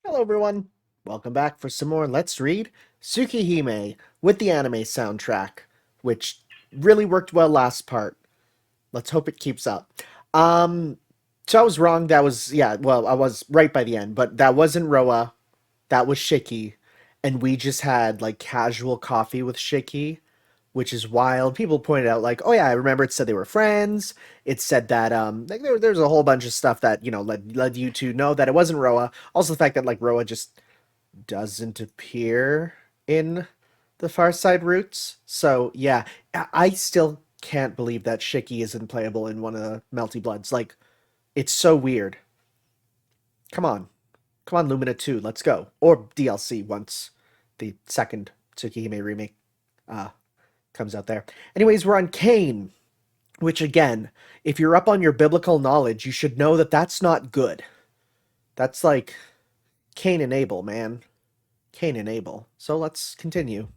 Hello everyone, welcome back for some more Let's Read Tsukihime with the anime soundtrack, which really worked well last part. Let's hope it keeps up. Um, so I was wrong, I was right by the end, but that wasn't Roa, that was Shiki, and we just had like casual coffee with Shiki, which is wild. People pointed out like, oh yeah, I remember it said they were friends. It said that like there's a whole bunch of stuff that, led you to know that it wasn't Roa. Also the fact that like Roa just doesn't appear in the Far Side routes. So yeah, I still can't believe that Shiki isn't playable in one of the Melty Bloods. Like, it's so weird. Come on. Come on, Lumina 2, let's go. Or DLC once the second Tsukihime remake uh, comes out there. Anyways, we're on Cain, which again, if you're up on your biblical knowledge, you should know that that's not good. That's like Cain and Abel, man. Cain and Abel. So let's continue.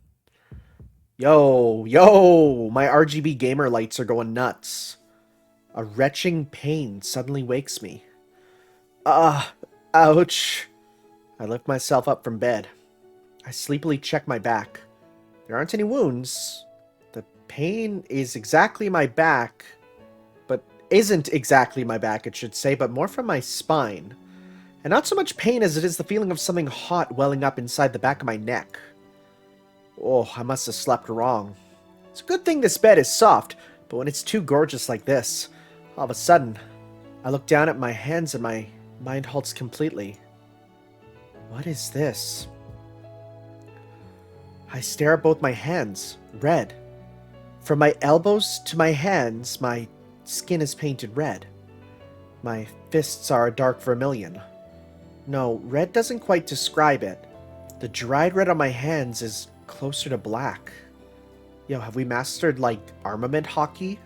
Yo, my RGB gamer lights are going nuts. A retching pain suddenly wakes me. Ah, ouch. I lift myself up from bed. I sleepily check my back. There aren't any wounds. The pain is exactly my back, but isn't exactly my back, it should say, but more from my spine. And not so much pain as it is the feeling of something hot welling up inside the back of my neck. Oh, I must have slept wrong. It's a good thing this bed is soft, but when it's too gorgeous like this, all of a sudden, I look down at my hands and my mind halts completely. What is this? I stare at both my hands, red. From my elbows to my hands, my skin is painted red. My fists are a dark vermilion. No, red doesn't quite describe it. The dried red on my hands is closer to black. Yo, have we mastered, like, armament hockey?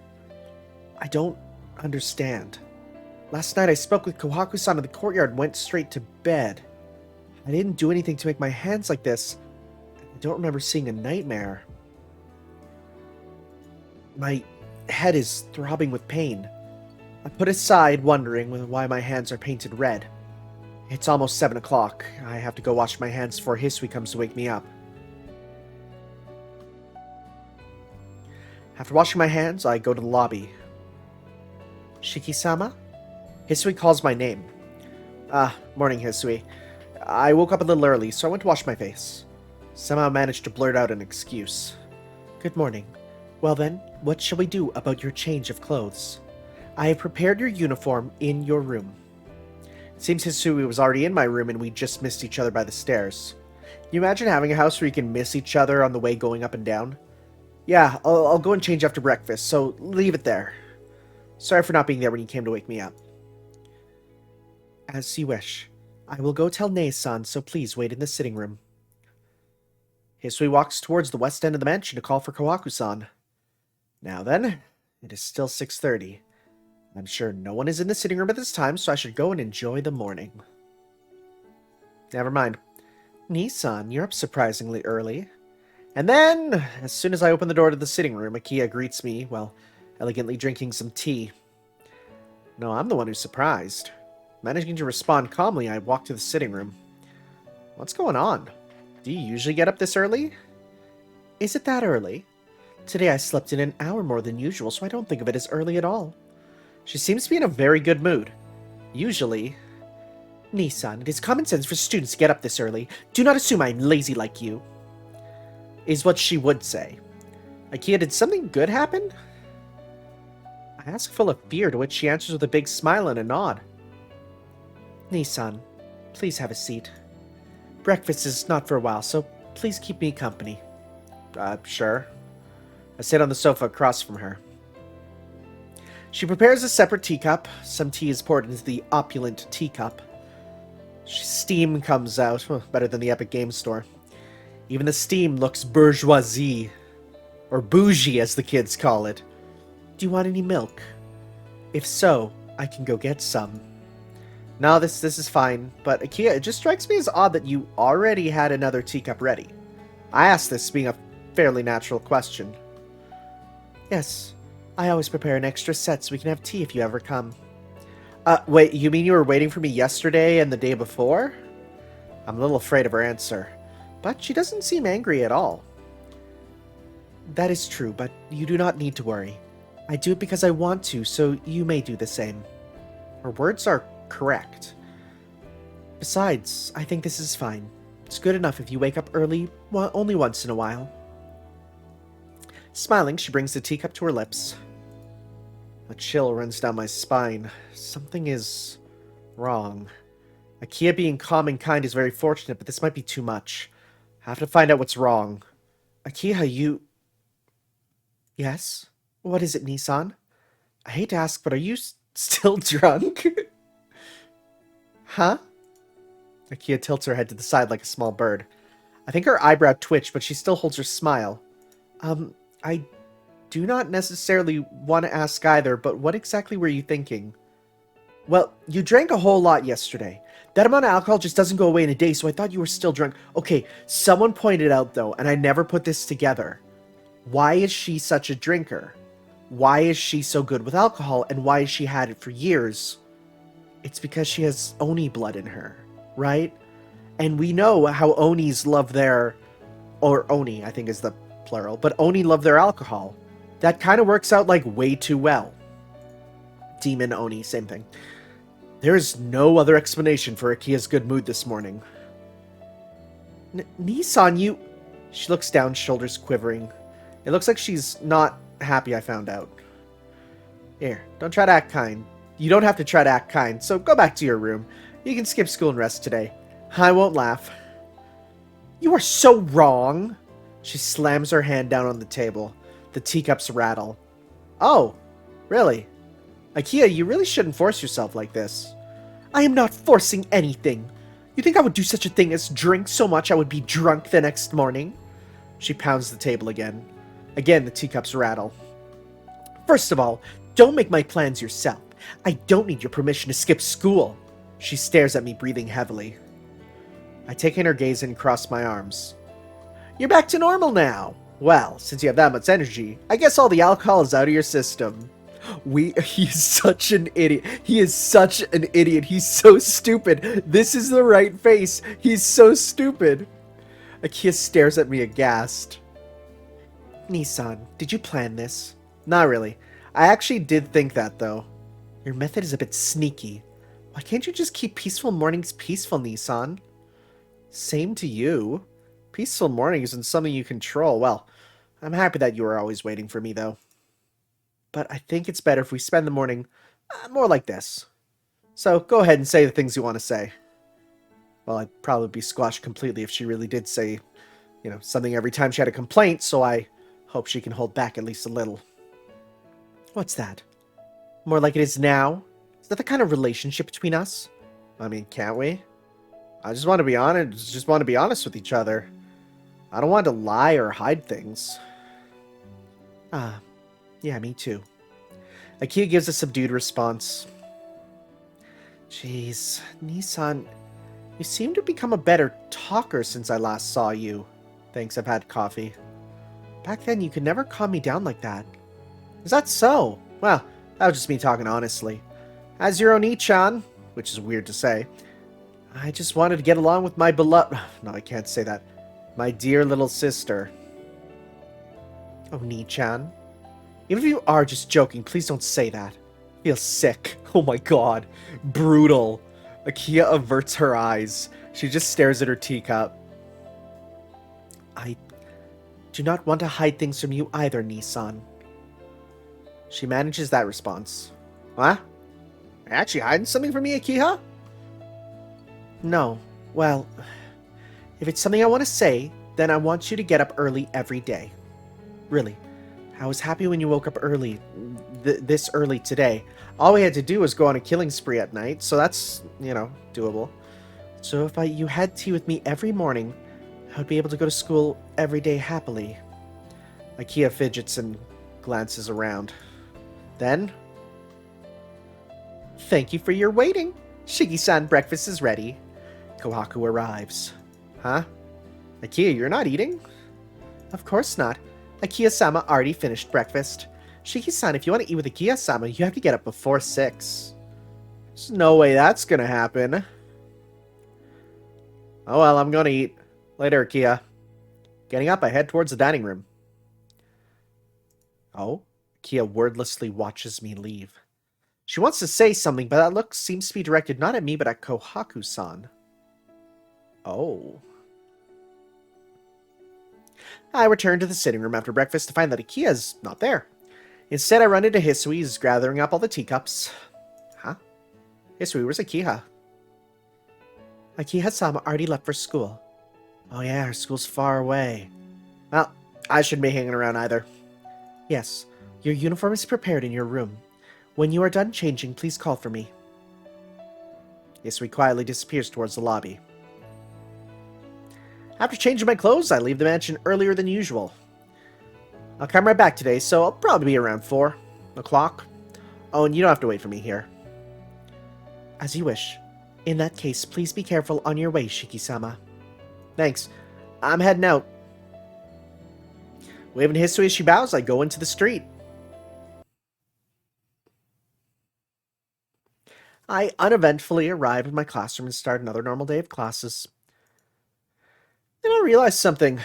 I don't understand. Last night I spoke with Kohaku-san in the courtyard and went straight to bed. I didn't do anything to make my hands like this. I don't remember seeing a nightmare. My head is throbbing with pain. I put aside, wondering why my hands are painted red. It's almost 7 o'clock. I have to go wash my hands before Hisui comes to wake me up. After washing my hands, I go to the lobby. Shiki-sama? Hisui calls my name. Morning, Hisui. I woke up a little early, so I went to wash my face. Somehow managed to blurt out an excuse. Good morning. Well then, what shall we do about your change of clothes? I have prepared your uniform in your room. It seems Hisui was already in my room and we just missed each other by the stairs. Can you imagine having a house where you can miss each other on the way going up and down? Yeah, I'll go and change after breakfast, so leave it there. Sorry for not being there when you came to wake me up. As you wish. I will go tell Nei-san, so please wait in the sitting room. Hisui walks towards the west end of the mansion to call for Kohaku-san. Now then, it is still 6:30. I'm sure no one is in the sitting room at this time, so I should go and enjoy the morning. Never mind. Nei-san, you're up surprisingly early. And then, as soon as I open the door to the sitting room, Akia greets me while elegantly drinking some tea. No, I'm the one who's surprised. Managing to respond calmly, I walk to the sitting room. What's going on? Do you usually get up this early? Is it that early? Today I slept in an hour more than usual, so I don't think of it as early at all. She seems to be in a very good mood. Usually... Nei-san, it is common sense for students to get up this early. Do not assume I'm lazy like you. Is what she would say. Akia, did something good happen? I ask full of fear, to which she answers with a big smile and a nod. Nei-san, please have a seat. Breakfast is not for a while, so please keep me company. Sure. I sit on the sofa across from her. She prepares a separate teacup. Some tea is poured into the opulent teacup. Steam comes out. Better than the Epic Games Store. Even the steam looks bourgeoisie. Or bougie, as the kids call it. Do you want any milk? If so, I can go get some. No, this is fine. But Akia, it just strikes me as odd that you already had another teacup ready. I asked this being a fairly natural question. Yes, I always prepare an extra set so we can have tea if you ever come. Wait, you mean you were waiting for me yesterday and the day before? I'm a little afraid of her answer, but she doesn't seem angry at all. That is true, but you do not need to worry. I do it because I want to, so you may do the same. Her words are correct. Besides, I think this is fine. It's good enough if you wake up early, only once in a while. Smiling, she brings the teacup to her lips. A chill runs down my spine. Something is wrong. Akia being calm and kind is very fortunate, but this might be too much. I have to find out what's wrong. Akia, you... Yes? What is it, Nissan? I hate to ask, but are you still drunk? Huh? Akia tilts her head to the side like a small bird. I think her eyebrow twitched, but she still holds her smile. I do not necessarily want to ask either, but what exactly were you thinking? Well, you drank a whole lot yesterday. That amount of alcohol just doesn't go away in a day, so I thought you were still drunk. Okay, someone pointed out, though, and I never put this together. Why is she such a drinker? Why is she so good with alcohol, and why has she had it for years? It's because she has Oni blood in her, right? And we know how Onis love their... Or Oni, I think is the plural. But Oni love their alcohol. That kind of works out, like, way too well. Demon, Oni, same thing. There is no other explanation for Akia's good mood this morning. Nissan, you... She looks down, shoulders quivering. It looks like she's not happy I found out. Here, don't try to act kind. You don't have to try to act kind, so go back to your room. You can skip school and rest today. I won't laugh. You are so wrong! She slams her hand down on the table. The teacups rattle. Oh, really? Akia, you really shouldn't force yourself like this. I am not forcing anything. You think I would do such a thing as drink so much I would be drunk the next morning? She pounds the table again. Again, the teacups rattle. First of all, don't make my plans yourself. I don't need your permission to skip school. She stares at me, breathing heavily. I take in her gaze and cross my arms. You're back to normal now. Well, since you have that much energy, I guess all the alcohol is out of your system. He's such an idiot. He is such an idiot. He's so stupid. This is the right face. He's so stupid. Akia stares at me aghast. Nissan, did you plan this? Not really. I actually did think that, though. Your method is a bit sneaky. Why can't you just keep peaceful mornings peaceful, Nissan? Same to you. Peaceful mornings isn't something you control. Well, I'm happy that you are always waiting for me, though. But I think it's better if we spend the morning more like this. So go ahead and say the things you want to say. Well, I'd probably be squashed completely if she really did say, something every time she had a complaint, so I hope she can hold back at least a little. What's that? More like it is now? Is that the kind of relationship between us? I mean, can't we? I just want to be honest with each other. I don't want to lie or hide things. Yeah, me too. Akia gives a subdued response. Jeez, Nissan, you seem to become a better talker since I last saw you. Thanks, I've had coffee. Back then, you could never calm me down like that. Is that so? Well, that was just me talking honestly. As your Oni-chan, which is weird to say, I just wanted to get along with my beloved... No, I can't say that. My dear little sister. Oni-chan? Even if you are just joking, please don't say that. I feel sick. Oh my god. Brutal. Akia averts her eyes. She just stares at her teacup. I do not want to hide things from you either, Nissan. She manages that response. What? Are you actually hiding something from me, Akia? No. Well, if it's something I want to say, then I want you to get up early every day. Really. I was happy when you woke up early, this early today. All we had to do was go on a killing spree at night, so that's, doable. So if you had tea with me every morning, I would be able to go to school every day happily. Akia fidgets and glances around. Then... Thank you for your waiting. Shiki-san, breakfast is ready. Kohaku arrives. Huh? Akia, you're not eating? Of course not. Akia-sama already finished breakfast. Shiki-san, if you want to eat with Akia-sama, you have to get up before 6. There's no way that's gonna happen. Oh well, I'm gonna eat. Later, Kia. Getting up, I head towards the dining room. Oh? Kia wordlessly watches me leave. She wants to say something, but that look seems to be directed not at me, but at Kohaku-san. Oh. I return to the sitting room after breakfast to find that Akia's not there. Instead, I run into Hisui, who's gathering up all the teacups. Huh? Hisui, where's Akiha? Akiha-sama already left for school. Oh yeah, her school's far away. Well, I shouldn't be hanging around either. Yes, your uniform is prepared in your room. When you are done changing, please call for me. Hisui quietly disappears towards the lobby. After changing my clothes, I leave the mansion earlier than usual. I'll come right back today, so I'll probably be around 4 o'clock. Oh, and you don't have to wait for me here. As you wish. In that case, please be careful on your way, Shiki-sama. Thanks. I'm heading out. Waving to Hisui as she bows, I go into the street. I uneventfully arrive in my classroom and start another normal day of classes. Then I realize something.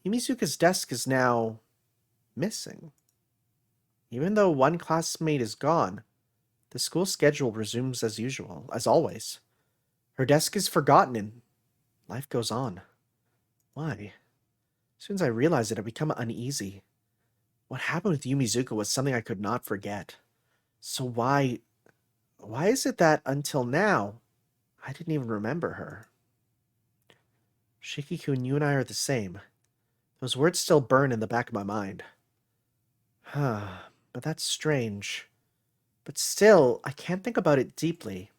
Yumizuka's desk is now missing. Even though one classmate is gone, the school schedule resumes as usual, as always. Her desk is forgotten and life goes on. Why? As soon as I realize it, I become uneasy. What happened with Yumizuka was something I could not forget. So why is it that until now, I didn't even remember her? Shiki-kun, you and I are the same. Those words still burn in the back of my mind. But that's strange. But still, I can't think about it deeply.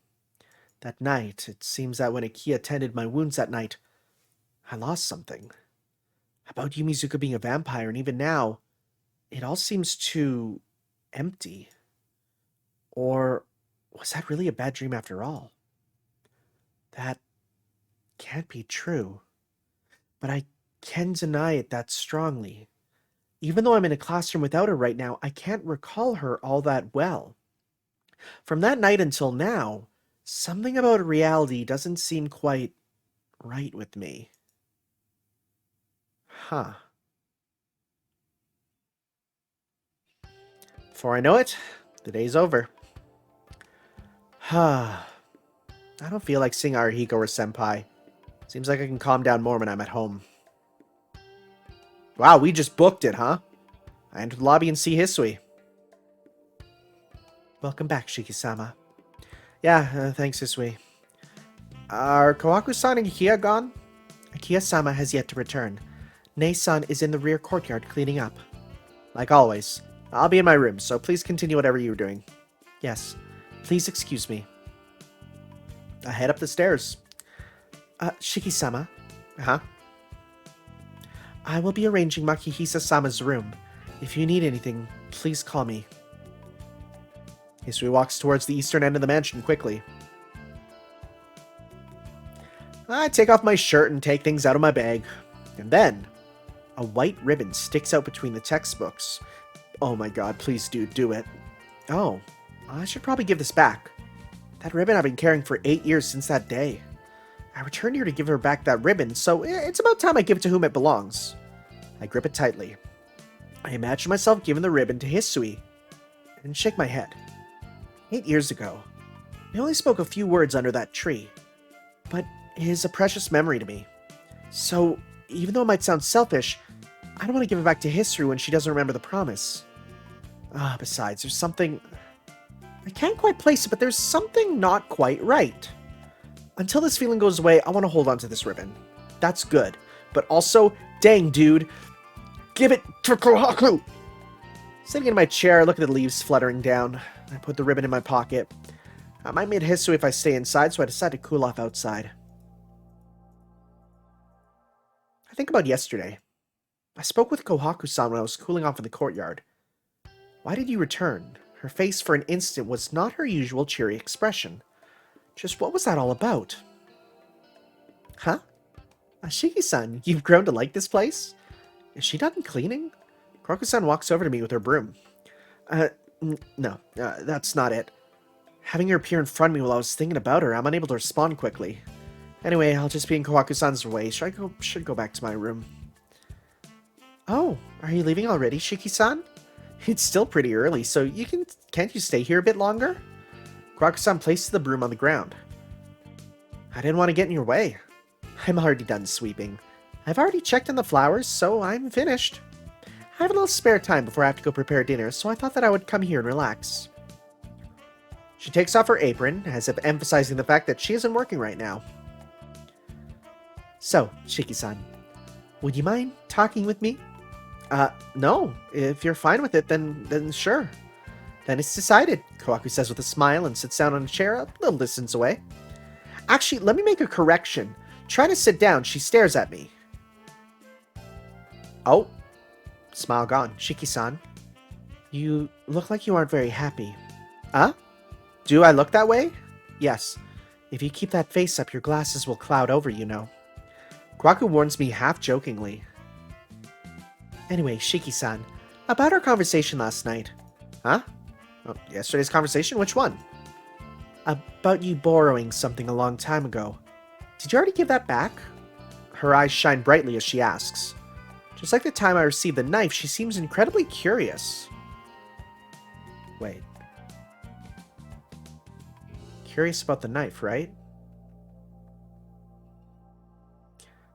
That night, it seems that when Akiha tended my wounds that night, I lost something. About Yumizuka being a vampire, and even now, it all seems too empty. Or was that really a bad dream after all? That can't be true. But I can deny it that strongly. Even though I'm in a classroom without her right now, I can't recall her all that well. From that night until now, something about reality doesn't seem quite right with me. Before I know it, the day's over. I don't feel like seeing Arihiko or Senpai. Seems like I can calm down more when I'm at home. Wow, we just booked it, huh? I enter the lobby and see Hisui. Welcome back, Shiki-sama. Yeah, thanks, Hisui. Are Kohaku-san and Akiha gone? Akiha-sama has yet to return. Nei-san is in the rear courtyard cleaning up. Like always. I'll be in my room, so please continue whatever you're doing. Yes. Please excuse me. I head up the stairs. Shiki-sama? Huh? I will be arranging Makihisa-sama's room. If you need anything, please call me. Hisui walks towards the eastern end of the mansion quickly. I take off my shirt and take things out of my bag. And then, a white ribbon sticks out between the textbooks. Oh my god, please do it. Oh, I should probably give this back. That ribbon I've been carrying for 8 years since that day. I returned here to give her back that ribbon, so it's about time I give it to whom it belongs. I grip it tightly. I imagine myself giving the ribbon to Hisui, and shake my head. 8 years ago, we only spoke a few words under that tree, but it is a precious memory to me. So, even though it might sound selfish, I don't want to give it back to Hisui when she doesn't remember the promise. Besides, there's something... I can't quite place it, but there's something not quite right. Until this feeling goes away, I want to hold on to this ribbon. That's good. But also, dang, dude, give it to Kohaku! Sitting in my chair, I look at the leaves fluttering down. I put the ribbon in my pocket. I might meet Hisui if I stay inside, so I decide to cool off outside. I think about yesterday. I spoke with Kohaku-san when I was cooling off in the courtyard. Why did you return? Her face for an instant was not her usual cheery expression. Just what was that all about? Huh? Ashiki-san, you've grown to like this place? Is she done cleaning? Kohaku-san walks over to me with her broom. No, that's not it. Having her appear in front of me while I was thinking about her, I'm unable to respond quickly. Anyway, I'll just be in Kohaku-san's way. Should go back to my room. Oh, are you leaving already, Shiki-san? It's still pretty early, so can't you stay here a bit longer? Kohaku-san placed the broom on the ground. I didn't want to get in your way. I'm already done sweeping. I've already checked on the flowers, so I'm finished. I have a little spare time before I have to go prepare dinner, so I thought that I would come here and relax. She takes off her apron, as if emphasizing the fact that she isn't working right now. So, Shiki-san, would you mind talking with me? No. If you're fine with it, then sure. Then it's decided, Kohaku says with a smile and sits down on a chair a little distance away. Actually, let me make a correction. Trying to sit down, she stares at me. Oh. Smile gone. Shiki-san, you look like you aren't very happy. Huh? Do I look that way? Yes. If you keep that face up, your glasses will cloud over, you know. Kohaku warns me half-jokingly. Anyway, Shiki-san, about our conversation last night. Huh? Oh, yesterday's conversation? Which one? About you borrowing something a long time ago. Did you already give that back? Her eyes shine brightly as she asks. Just like the time I received the knife, she seems incredibly curious. Wait. Curious about the knife, right?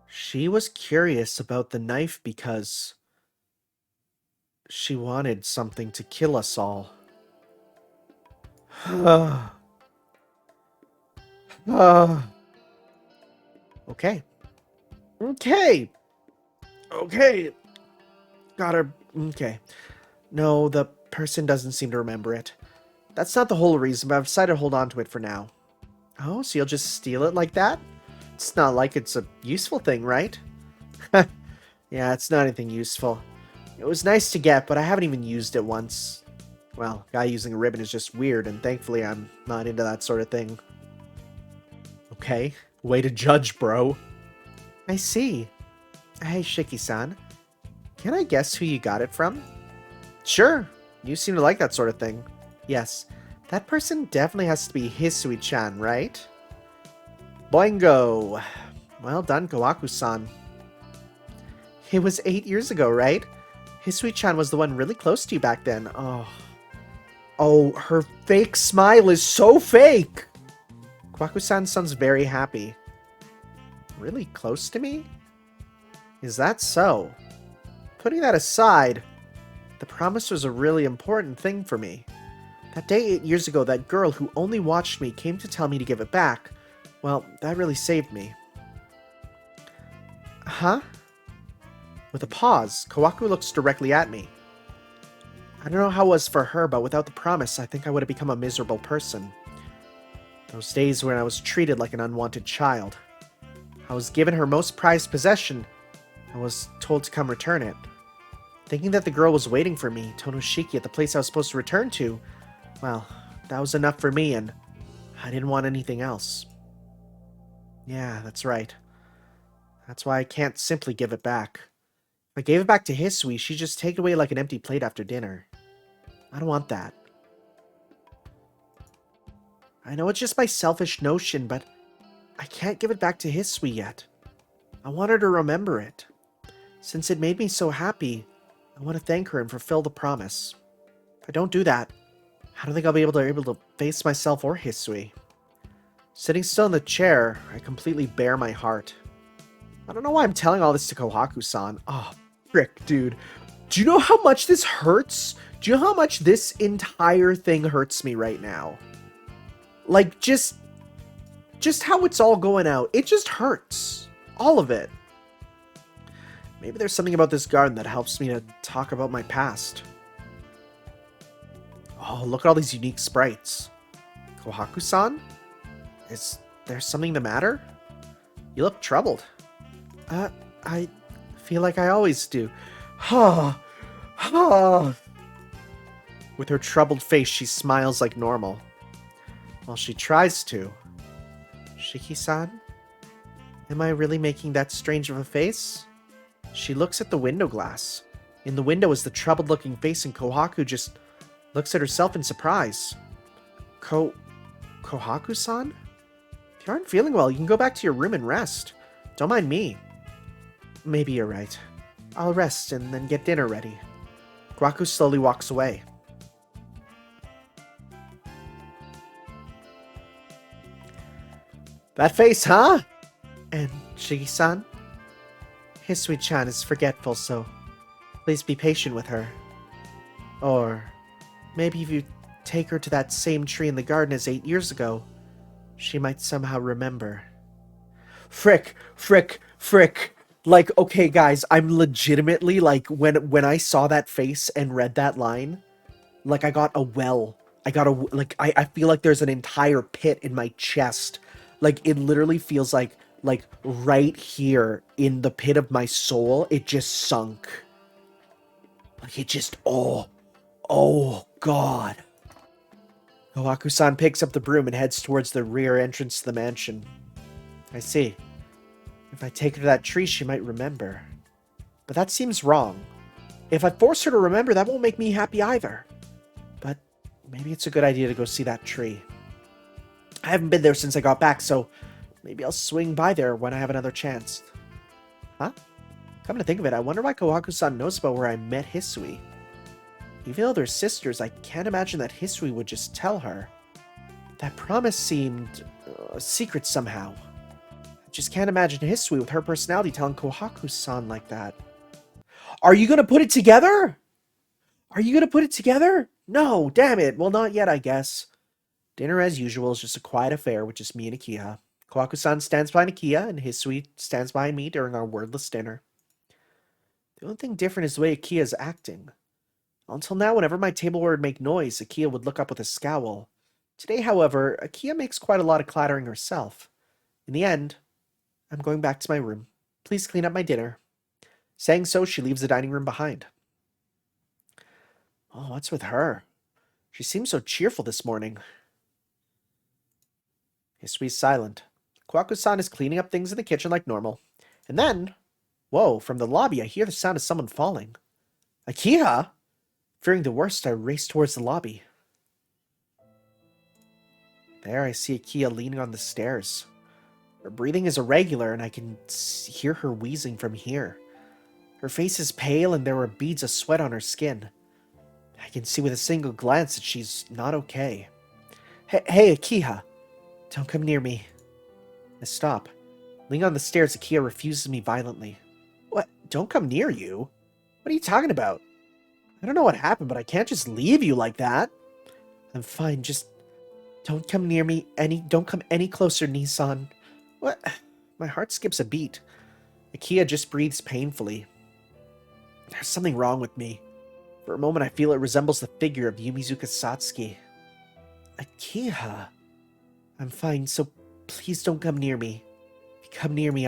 She was curious about the knife because she wanted something to kill us all. Okay. Okay. Got her. Okay. No, the person doesn't seem to remember it. That's not the whole reason, but I've decided to hold on to it for now. Oh, so you'll just steal it like that? It's not like it's a useful thing, right? Yeah, it's not anything useful. It was nice to get, but I haven't even used it once. Well, guy using a ribbon is just weird, and thankfully I'm not into that sort of thing. Okay, way to judge, bro. I see. Hey, Shiki-san. Can I guess who you got it from? Sure. You seem to like that sort of thing. Yes. That person definitely has to be Hisui-chan, right? Boingo. Well done, Kohaku-san. It was 8 years ago, right? Hisui-chan was the one really close to you back then. Oh, her fake smile is so fake! Kohaku-san sounds very happy. Really close to me? Is that so? Putting that aside, the promise was a really important thing for me. That day 8 years ago, that girl who only watched me came to tell me to give it back. Well, that really saved me. Huh? With a pause, Kohaku looks directly at me. I don't know how it was for her, but without the promise, I think I would have become a miserable person. Those days when I was treated like an unwanted child. I was given her most prized possession. I was told to come return it. Thinking that the girl was waiting for me, Tonoshiki, at the place I was supposed to return to, well, that was enough for me, and I didn't want anything else. Yeah, that's right. That's why I can't simply give it back. If I gave it back to Hisui, she'd just take it away like an empty plate after dinner. I don't want that. I know it's just my selfish notion, but I can't give it back to Hisui yet. I want her to remember it. Since it made me so happy, I want to thank her and fulfill the promise. If I don't do that, I don't think I'll be able to face myself or Hisui. Sitting still in the chair, I completely bare my heart. I don't know why I'm telling all this to Kohaku-san. Oh, frick, dude. Do you know how much this hurts? Do you know how much this entire thing hurts me right now? Like, just how it's all going out. It just hurts. All of it. Maybe there's something about this garden that helps me to talk about my past. Oh, look at all these unique sprites. Kohaku-san? Is there something the matter? You look troubled. I feel like I always do. With her troubled face, she smiles like normal. Well, she tries to. Shiki-san? Am I really making that strange of a face? She looks at the window glass. In the window is the troubled-looking face, and Kohaku just looks at herself in surprise. Kohaku-san? If you aren't feeling well, you can go back to your room and rest. Don't mind me. Maybe you're right. I'll rest and then get dinner ready. Kohaku slowly walks away. That face, huh? And Shigi-san? Hisui-chan is forgetful, so please be patient with her. Or maybe if you take her to that same tree in the garden as 8 years ago, she might somehow remember. Frick. Like, okay, guys, I'm legitimately, like, when I saw that face and read that line, like, I got a well. I feel like there's an entire pit in my chest. Like, it literally feels like right here in the pit of my soul, it just sunk. Like, it just, oh God. Kohaku-san picks up the broom and heads towards the rear entrance to the mansion. I see. If I take her to that tree, she might remember. But that seems wrong. If I force her to remember, that won't make me happy either. But maybe it's a good idea to go see that tree. I haven't been there since I got back, so maybe I'll swing by there when I have another chance. Huh? Come to think of it, I wonder why Kohaku-san knows about where I met Hisui. Even though they're sisters, I can't imagine that Hisui would just tell her. That promise seemed secret somehow. I just can't imagine Hisui with her personality telling Kohaku-san like that. Are you gonna put it together? Are you gonna put it together? No, damn it. Well, not yet, I guess. Dinner, as usual, is just a quiet affair with just me and Akiha. Kohaku-san stands behind Akiha, and Hisui stands behind me during our wordless dinner. The only thing different is the way Akiha is acting. Until now, whenever my table would make noise, Akiha would look up with a scowl. Today, however, Akiha makes quite a lot of clattering herself. In the end, I'm going back to my room. Please clean up my dinner. Saying so, she leaves the dining room behind. Oh, what's with her? She seems so cheerful this morning. Hisui's silent. Kohaku-san is cleaning up things in the kitchen like normal. And then, whoa, from the lobby I hear the sound of someone falling. Akiha? Fearing the worst, I race towards the lobby. There I see Akiha leaning on the stairs. Her breathing is irregular, and I can hear her wheezing from here. Her face is pale, and there are beads of sweat on her skin. I can see with a single glance that she's not okay. Hey, Akiha! Don't come near me. I stop. Leaning on the stairs, Akiha refuses me violently. What? Don't come near you? What are you talking about? I don't know what happened, but I can't just leave you like that. I'm fine, just don't come near me don't come any closer, Nissan. What? My heart skips a beat. Akiha just breathes painfully. There's something wrong with me. For a moment, I feel it resembles the figure of Yumizuka Satsuki. Akiha. I'm fine, so please don't come near me. If you come near me,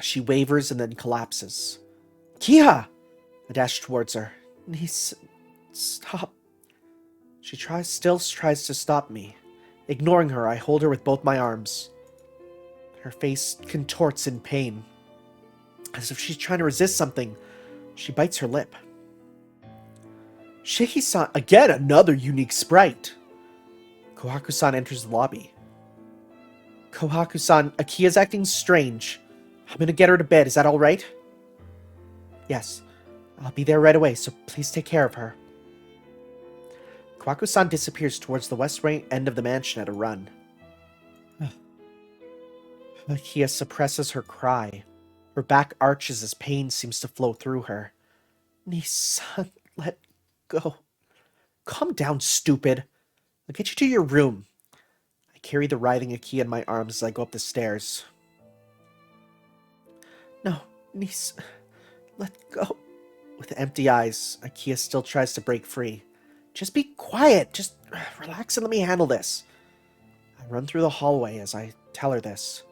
She wavers and then collapses. Akiha! I dash towards her. Stop. She still tries to stop me. Ignoring her, I hold her with both my arms. Her face contorts in pain. As if she's trying to resist something, she bites her lip. Shiki-san, again another unique sprite. Kohaku-san enters the lobby. Kohaku-san, Akiha's acting strange. I'm gonna get her to bed, is that alright? Yes, I'll be there right away, so please take care of her. Kohaku-san disappears towards the west end of the mansion at a run. Akiha suppresses her cry. Her back arches as pain seems to flow through her. Nissan, let go. Calm down, stupid. I'll get you to your room. I carry the writhing Akiha in my arms as I go up the stairs. No, Nissan, let go. With empty eyes, Akiha still tries to break free. Just be quiet. Just relax and let me handle this. I run through the hallway as I tell her this.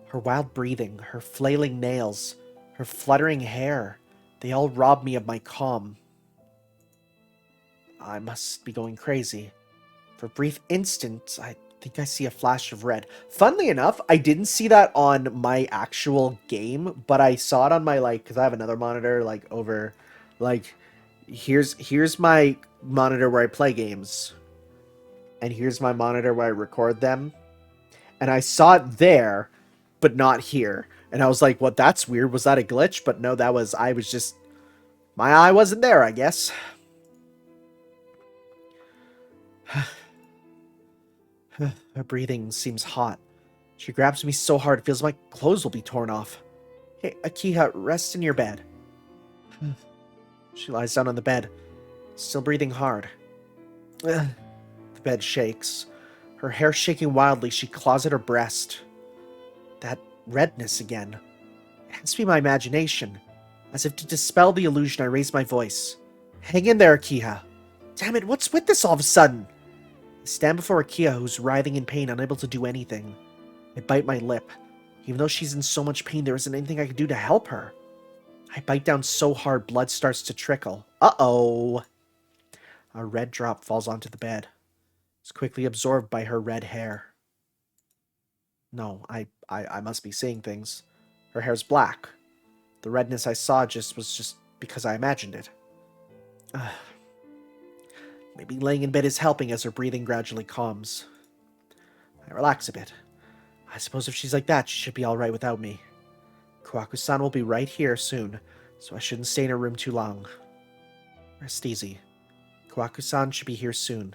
Her wild breathing, her flailing nails, her fluttering hair, they all rob me of my calm. I must be going crazy. For a brief instant, I think I see a flash of red. Funnily enough, I didn't see that on my actual game, but I saw it on my, because I have another monitor, over, here's my monitor where I play games. And here's my monitor where I record them. and I saw it there, but not here. And I was like, "What? That's weird. Was that a glitch?" But no, my eye wasn't there, I guess. Her breathing seems hot. She grabs me so hard it feels like my clothes will be torn off. Hey, Akiha, rest in your bed. She lies down on the bed, still breathing hard. The bed shakes. Her hair shaking wildly, she claws at her breast. That redness again. It has to be my imagination. As if to dispel the illusion, I raise my voice. Hang in there, Akiha. Damn it, what's with this all of a sudden? I stand before Akiha, who's writhing in pain, unable to do anything. I bite my lip. Even though she's in so much pain, there isn't anything I can do to help her. I bite down so hard, blood starts to trickle. Uh-oh. A red drop falls onto the bed. It's quickly absorbed by her red hair. No, I must be seeing things. Her hair's black. The redness I saw was just because I imagined it. Maybe laying in bed is helping as her breathing gradually calms. I relax a bit. I suppose if she's like that, she should be alright without me. Kohaku-san will be right here soon, so I shouldn't stay in her room too long. Rest easy. Kohaku-san should be here soon.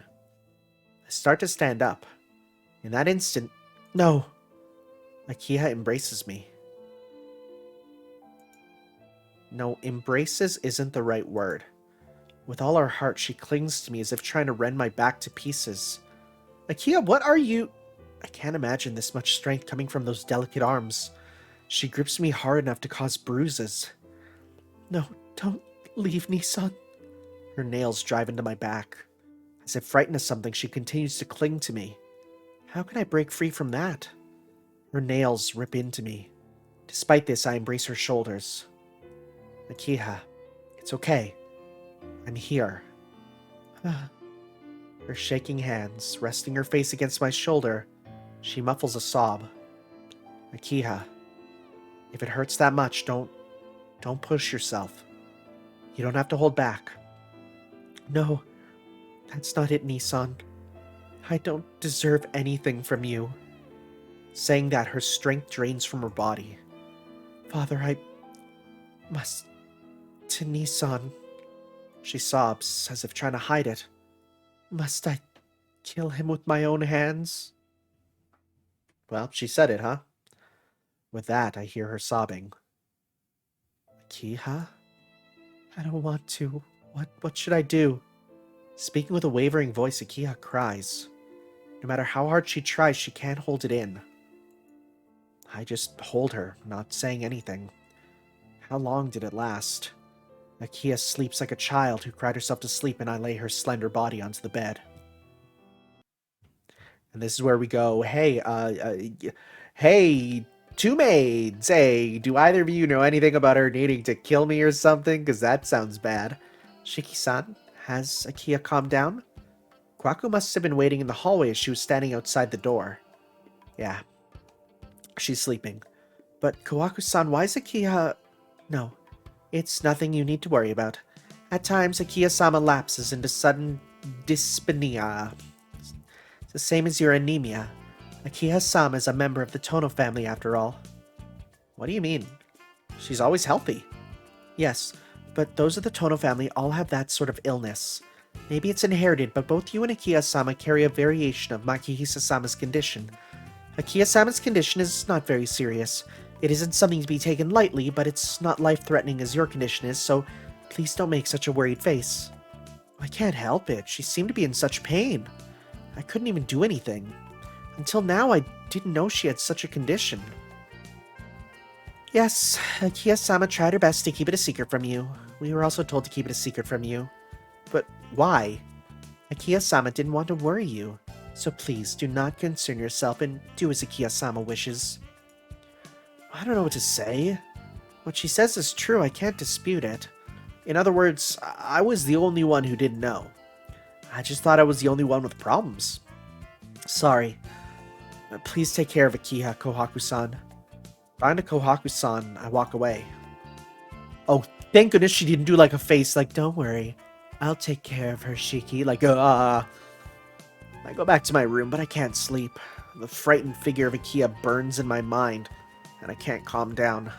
I start to stand up. In that instant... No! Akiha embraces me. No, embraces isn't the right word. With all her heart, she clings to me as if trying to rend my back to pieces. Akiha, what are you... I can't imagine this much strength coming from those delicate arms. She grips me hard enough to cause bruises. No, don't leave me, son. Her nails drive into my back. As if frightened of something, she continues to cling to me. How can I break free from that? Her nails rip into me. Despite this, I embrace her shoulders. Akiha, it's okay. I'm here. Her shaking hands, resting her face against my shoulder, she muffles a sob. Akiha, if it hurts that much, don't push yourself. You don't have to hold back. No, that's not it, Nissan. I don't deserve anything from you. Saying that, her strength drains from her body. Father, I must... to Nissan. She sobs, as if trying to hide it. Must I kill him with my own hands? Well, she said it, huh? With that, I hear her sobbing. Akiha? I don't want to. What should I do? Speaking with a wavering voice, Akiha cries. No matter how hard she tries, she can't hold it in. I just hold her, not saying anything. How long did it last? Akiha sleeps like a child who cried herself to sleep, and I lay her slender body onto the bed. And this is where we go, hey, two maids, hey, do either of you know anything about her needing to kill me or something? Because that sounds bad. Shiki-san, has Akiha calmed down? Kohaku must have been waiting in the hallway as she was standing outside the door. Yeah, she's sleeping. But Kohaku-san, why is Akiha... No, it's nothing you need to worry about. At times, Akiha-sama lapses into sudden dyspnea. It's the same as your anemia. Akiha-sama is a member of the Tono family after all. What do you mean? She's always healthy. Yes, but those of the Tono family all have that sort of illness. Maybe it's inherited, but both you and Akiha-sama carry a variation of Makihisa-sama's condition. Akiha-sama's condition is not very serious. It isn't something to be taken lightly, but it's not life-threatening as your condition is, so please don't make such a worried face. I can't help it. She seemed to be in such pain. I couldn't even do anything. Until now, I didn't know she had such a condition. Yes, Akiha-sama tried her best to keep it a secret from you. We were also told to keep it a secret from you. But why? Akiha-sama didn't want to worry you. So please, do not concern yourself and do as Akiha-sama wishes. I don't know what to say. What she says is true, I can't dispute it. In other words, I was the only one who didn't know. I just thought I was the only one with problems. Sorry. Please take care of Akiha, Kohaku-san. Bowing to Kohaku-san, I walk away. Oh, thank goodness she didn't do like a face like, don't worry. I'll take care of her, Shiki. Like, I go back to my room, but I can't sleep. The frightened figure of Akia burns in my mind, and I can't calm down.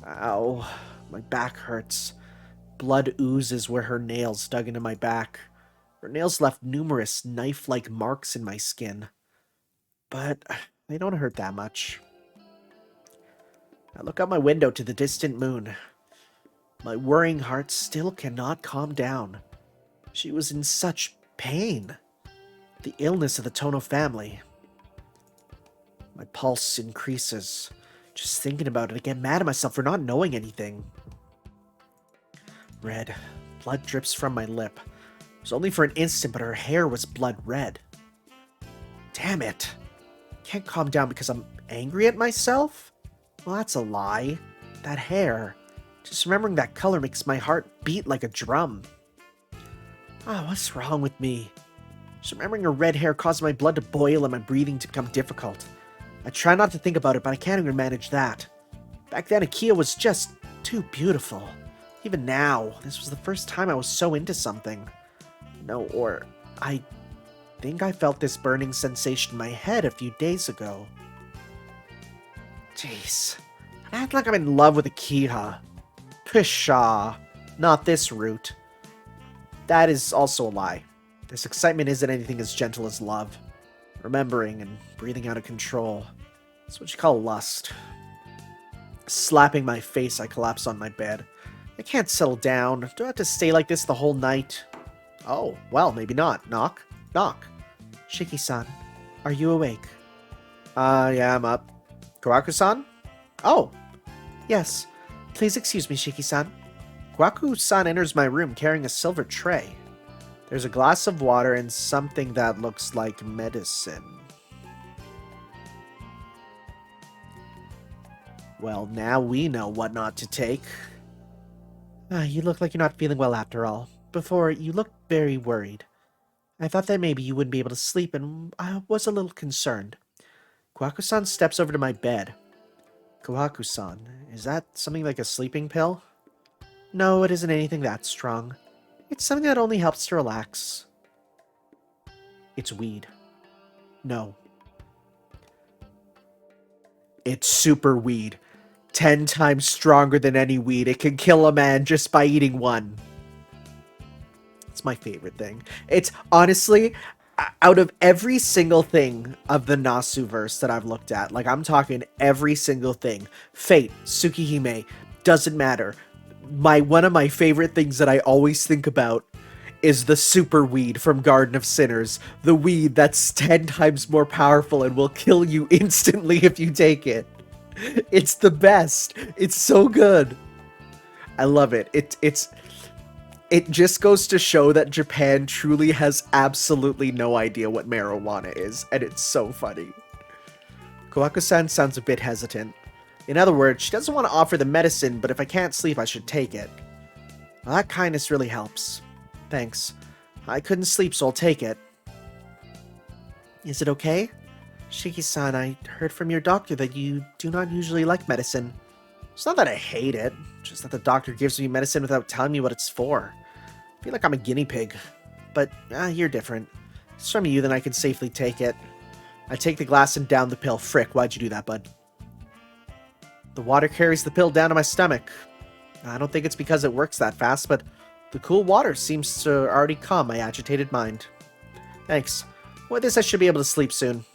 Ow, my back hurts. Blood oozes where her nails dug into my back. Her nails left numerous knife-like marks in my skin. But they don't hurt that much. I look out my window to the distant moon. My worrying heart still cannot calm down. She was in such pain. The illness of the Tono family. My pulse increases. Just thinking about it, I get mad at myself for not knowing anything. Red. Blood drips from my lip. It was only for an instant, but her hair was blood red. Damn it. Can't calm down because I'm angry at myself? Well, that's a lie. That hair. Just remembering that color makes my heart beat like a drum. What's wrong with me? Just remembering her red hair caused my blood to boil and my breathing to become difficult. I try not to think about it, but I can't even manage that. Back then, Akia was just too beautiful. Even now, this was the first time I was so into something. I think I felt this burning sensation in my head a few days ago. Jeez. I act like I'm in love with Akia. Pshaw. Not this route. That is also a lie. This excitement isn't anything as gentle as love. Remembering and breathing out of control. That's what you call lust. Slapping my face, I collapse on my bed. I can't settle down. Do I have to stay like this the whole night? Oh, well, maybe not. Knock. Knock. Shiki-san, are you awake? Yeah, I'm up. Kohaku-san? Oh. Yes. Please excuse me, Shiki-san. Kohaku-san enters my room carrying a silver tray. There's a glass of water and something that looks like medicine. Well, now we know what not to take. You look like you're not feeling well after all. Before, you looked very worried. I thought that maybe you wouldn't be able to sleep, and I was a little concerned. Kohaku-san steps over to my bed. Kohaku-san, is that something like a sleeping pill? No, it isn't anything that strong. It's something that only helps to relax. It's weed. No. It's super weed. 10 times stronger than any weed. It can kill a man just by eating one. It's my favorite thing. It's honestly, out of every single thing of the Nasu-verse that I've looked at, like I'm talking every single thing. Fate, Tsukihime, doesn't matter. One of my favorite things that I always think about is the super weed from Garden of Sinners. The weed that's 10 times more powerful and will kill you instantly if you take it. It's the best. It's so good. I love it. It just goes to show that Japan truly has absolutely no idea what marijuana is, and it's so funny. Kohaku-san sounds a bit hesitant. In other words, she doesn't want to offer the medicine, but if I can't sleep, I should take it. Well, that kindness really helps. Thanks. I couldn't sleep, so I'll take it. Is it okay? Shiki-san, I heard from your doctor that you do not usually like medicine. It's not that I hate it, just that the doctor gives me medicine without telling me what it's for. I feel like I'm a guinea pig. But, you're different. If it's from you, then I can safely take it. I take the glass and down the pill. Frick, why'd you do that, bud? The water carries the pill down to my stomach. I don't think it's because it works that fast, but the cool water seems to already calm my agitated mind. Thanks. With this, I should be able to sleep soon.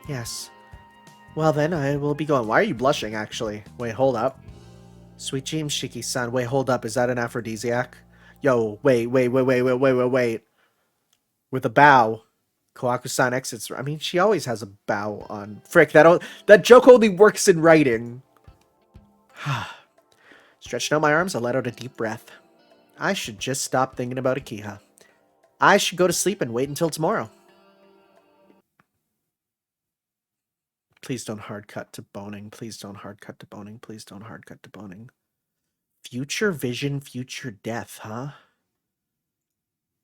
Yes. Well then, I will be going. Why are you blushing, actually? Wait, hold up. Sweet dreams, Shiki-san. Wait, hold up. Is that an aphrodisiac? Yo, wait. With a bow, Kohaku-san exits. I mean, she always has a bow on. Frick, that joke only works in writing. Stretching out my arms, I let out a deep breath. I should just stop thinking about Akiha. I should go to sleep and wait until tomorrow. Please don't hard cut to boning. Please don't hard cut to boning. Please don't hard cut to boning. Future vision, future death, huh?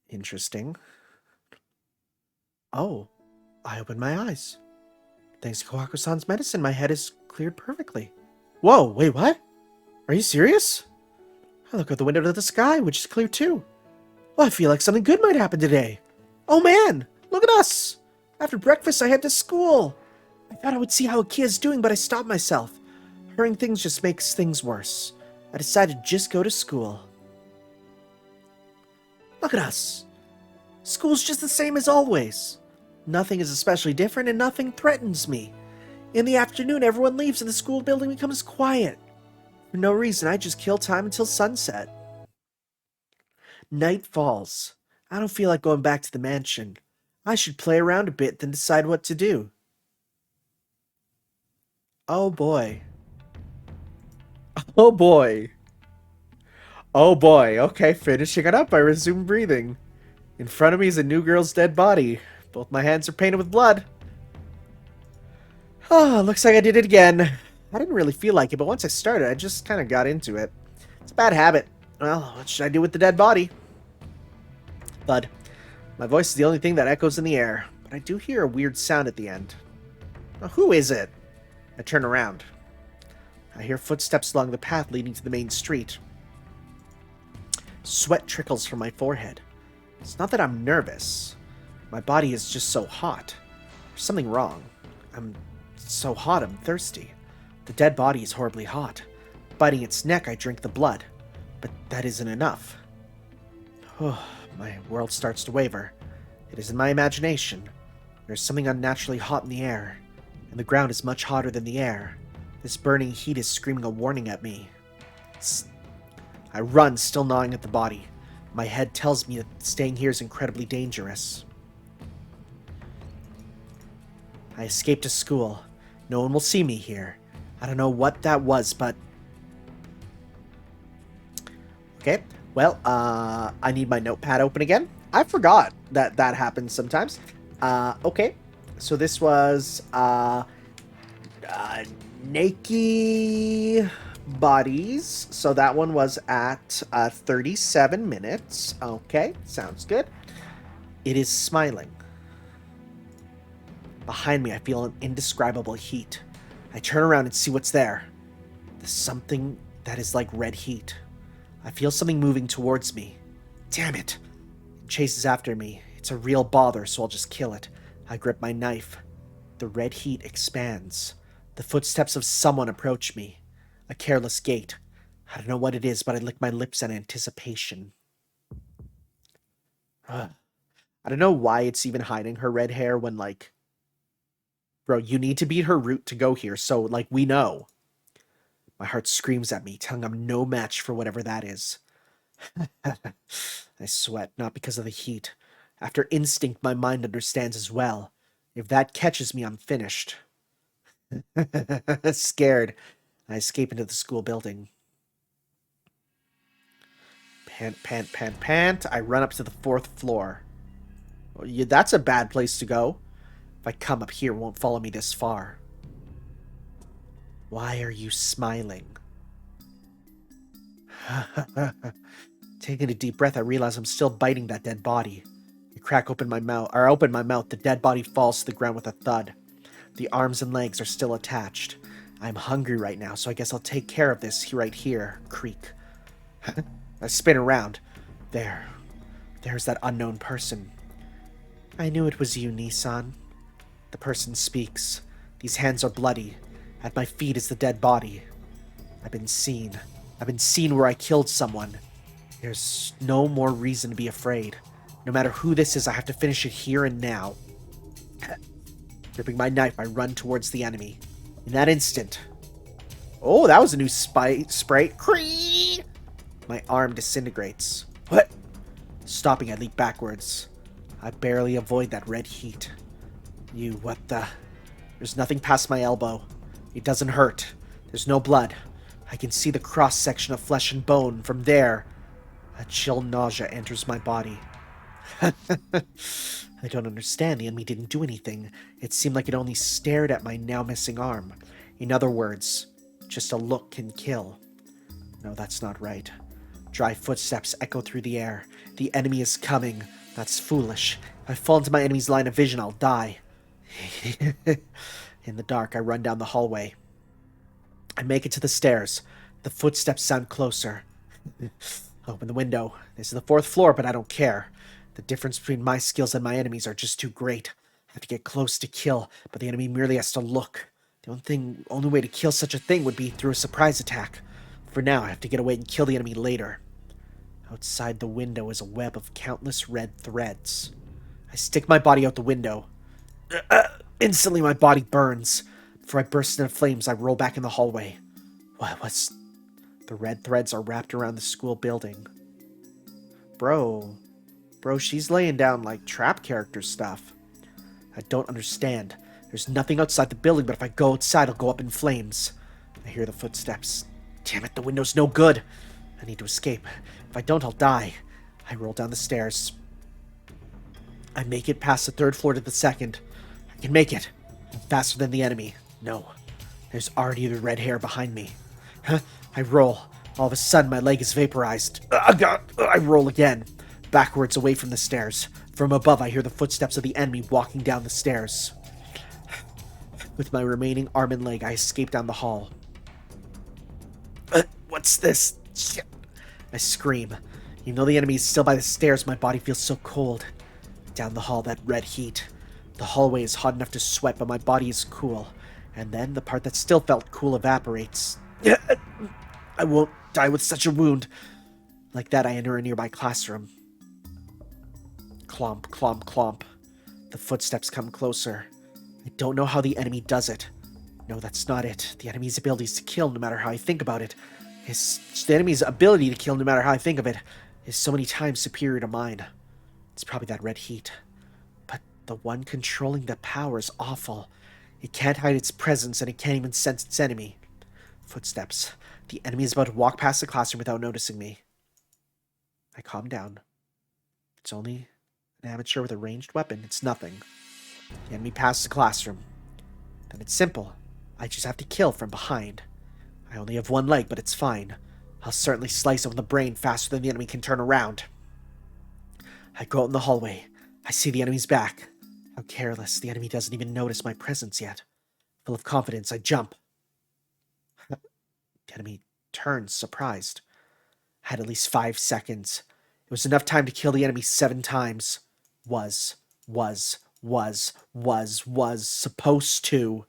Interesting. Oh, I opened my eyes. Thanks to Kohaku-san's medicine, my head is cleared perfectly. Whoa, wait, what? Are you serious? I look out the window to the sky, which is clear too. Well, I feel like something good might happen today. Oh man, look at us. After breakfast, I head to school. I thought I would see how Akia's doing, but I stopped myself. Hurrying things just makes things worse. I decided to just go to school. Look at us. School's just the same as always. Nothing is especially different and nothing threatens me. In the afternoon, everyone leaves and the school building becomes quiet. For no reason, I just kill time until sunset. Night falls. I don't feel like going back to the mansion. I should play around a bit, then decide what to do. Oh boy. Oh boy. Oh boy. Okay, finishing it up, I resume breathing. In front of me is a new girl's dead body. Both my hands are painted with blood. Oh, looks like I did it again. I didn't really feel like it, but once I started, I just kind of got into it. It's a bad habit. Well, what should I do with the dead body? Thud. My voice is the only thing that echoes in the air, but I do hear a weird sound at the end. Now, who is it? I turn around. I hear footsteps along the path leading to the main street. Sweat trickles from my forehead. It's not that I'm nervous. My body is just so hot. There's something wrong. I'm so hot, I'm thirsty. The dead body is horribly hot. Biting its neck, I drink the blood. But that isn't enough. My world starts to waver. It is in my imagination. There's something unnaturally hot in the air, and the ground is much hotter than the air. This burning heat is screaming a warning at me. I run, still gnawing at the body. My head tells me that staying here is incredibly dangerous. I escape to school. No one will see me here. I don't know what that was, but... Okay, well, I need my notepad open again. I forgot that that happens sometimes. Okay, so this was, Naked Bodies. So that one was at 37 minutes. Okay, sounds good. It is smiling. Behind me, I feel an indescribable heat. I turn around and see what's there. There's something that is like red heat. I feel something moving towards me. Damn it! It chases after me. It's a real bother, so I'll just kill it. I grip my knife. The red heat expands. The footsteps of someone approach me. A careless gait. I don't know what it is, but I lick my lips in anticipation. I don't know why it's even hiding her red hair when, like... Bro, you need to beat her route to go here, so, like, we know. My heart screams at me, telling I'm no match for whatever that is. I sweat, not because of the heat. After instinct, my mind understands as well. If that catches me, I'm finished. Scared, I escape into the school building. Pant, pant, pant, pant. I run up to the 4th floor. Well, yeah, that's a bad place to go. If I come up here, it won't follow me this far. Why are you smiling? Taking a deep breath, I realize I'm still biting that dead body. I open my mouth, the dead body falls to the ground with a thud. The arms and legs are still attached. I'm hungry right now, so I guess I'll take care of this right here. Creak. I spin around. There's that unknown person. I knew it was you, Nissan. The person speaks. These hands are bloody. At my feet is the dead body. I've been seen. I've been seen where I killed someone. There's no more reason to be afraid. No matter who this is, I have to finish it here and now. Gripping my knife, I run towards the enemy. In that instant... Oh, that was a new spray. Cree! My arm disintegrates. What? Stopping, I leap backwards. I barely avoid that red heat. What the... There's nothing past my elbow. It doesn't hurt. There's no blood. I can see the cross-section of flesh and bone from there. A chill nausea enters my body. I don't understand. The enemy didn't do anything. It seemed like it only stared at my now missing arm. In other words, just a look can kill. No, that's not right. Dry footsteps echo through the air. The enemy is coming. That's foolish. If I fall into my enemy's line of vision, I'll die. In the dark, I run down the hallway. I make it to the stairs. The footsteps sound closer. Open the window. This is the 4th floor, but I don't care. The difference between my skills and my enemies are just too great. I have to get close to kill, but the enemy merely has to look. The only way to kill such a thing would be through a surprise attack. For now, I have to get away and kill the enemy later. Outside the window is a web of countless red threads. I stick my body out the window. Instantly, my body burns. Before I burst into flames, I roll back in the hallway. What was... The red threads are wrapped around the school building. Bro, she's laying down, like, trap character stuff. I don't understand. There's nothing outside the building, but if I go outside, I'll go up in flames. I hear the footsteps. Damn it, the window's no good. I need to escape. If I don't, I'll die. I roll down the stairs. I make it past the 3rd floor to the 2nd. I can make it. I'm faster than the enemy. No. There's already the red hair behind me. I roll. All of a sudden, my leg is vaporized. I roll again. Backwards away from the stairs. From above, I hear the footsteps of the enemy walking down the stairs. With my remaining arm and leg, I escape down the hall. What's this? Shit. I scream. Even though the enemy is still by the stairs, my body feels so cold. Down the hall, that red heat. The hallway is hot enough to sweat, but my body is cool. And then the part that still felt cool evaporates. I won't die with such a wound. Like that, I enter a nearby classroom. Clomp, clomp, clomp. The footsteps come closer. I don't know how the enemy does it. No, that's not it. The enemy's ability is to kill no matter how I think about it. The enemy's ability to kill no matter how I think of it is so many times superior to mine. It's probably that red heat. But the one controlling the power is awful. It can't hide its presence and it can't even sense its enemy. Footsteps. The enemy is about to walk past the classroom without noticing me. I calm down. It's only an amateur with a ranged weapon. It's nothing. The enemy passes the classroom. Then it's simple. I just have to kill from behind. I only have one leg, but it's fine. I'll certainly slice open the brain faster than the enemy can turn around. I go out in the hallway. I see the enemy's back. How careless. The enemy doesn't even notice my presence yet. Full of confidence, I jump. The enemy turns, surprised. I had at least 5 seconds. It was enough time to kill the enemy 7 times. Was supposed to.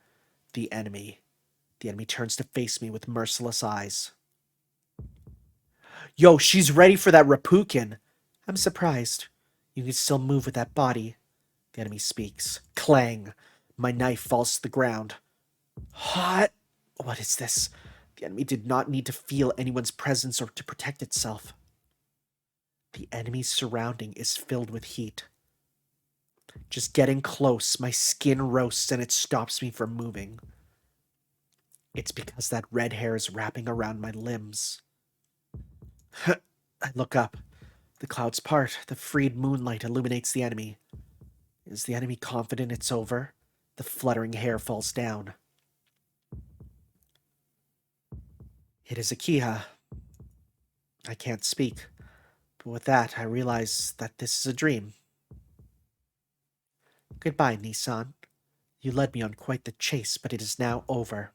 The enemy. The enemy turns to face me with merciless eyes. Yo, she's ready for that Rapukin. I'm surprised. You can still move with that body. The enemy speaks. Clang. My knife falls to the ground. Hot. What is this? The enemy did not need to feel anyone's presence or to protect itself. The enemy's surrounding is filled with heat. Just getting close, my skin roasts and it stops me from moving. It's because that red hair is wrapping around my limbs. I look up. The clouds part. The freed moonlight illuminates the enemy. Is the enemy confident it's over? The fluttering hair falls down. It is Akiha. I can't speak. But with that, I realize that this is a dream. Goodbye, Nissan. You led me on quite the chase, but it is now over.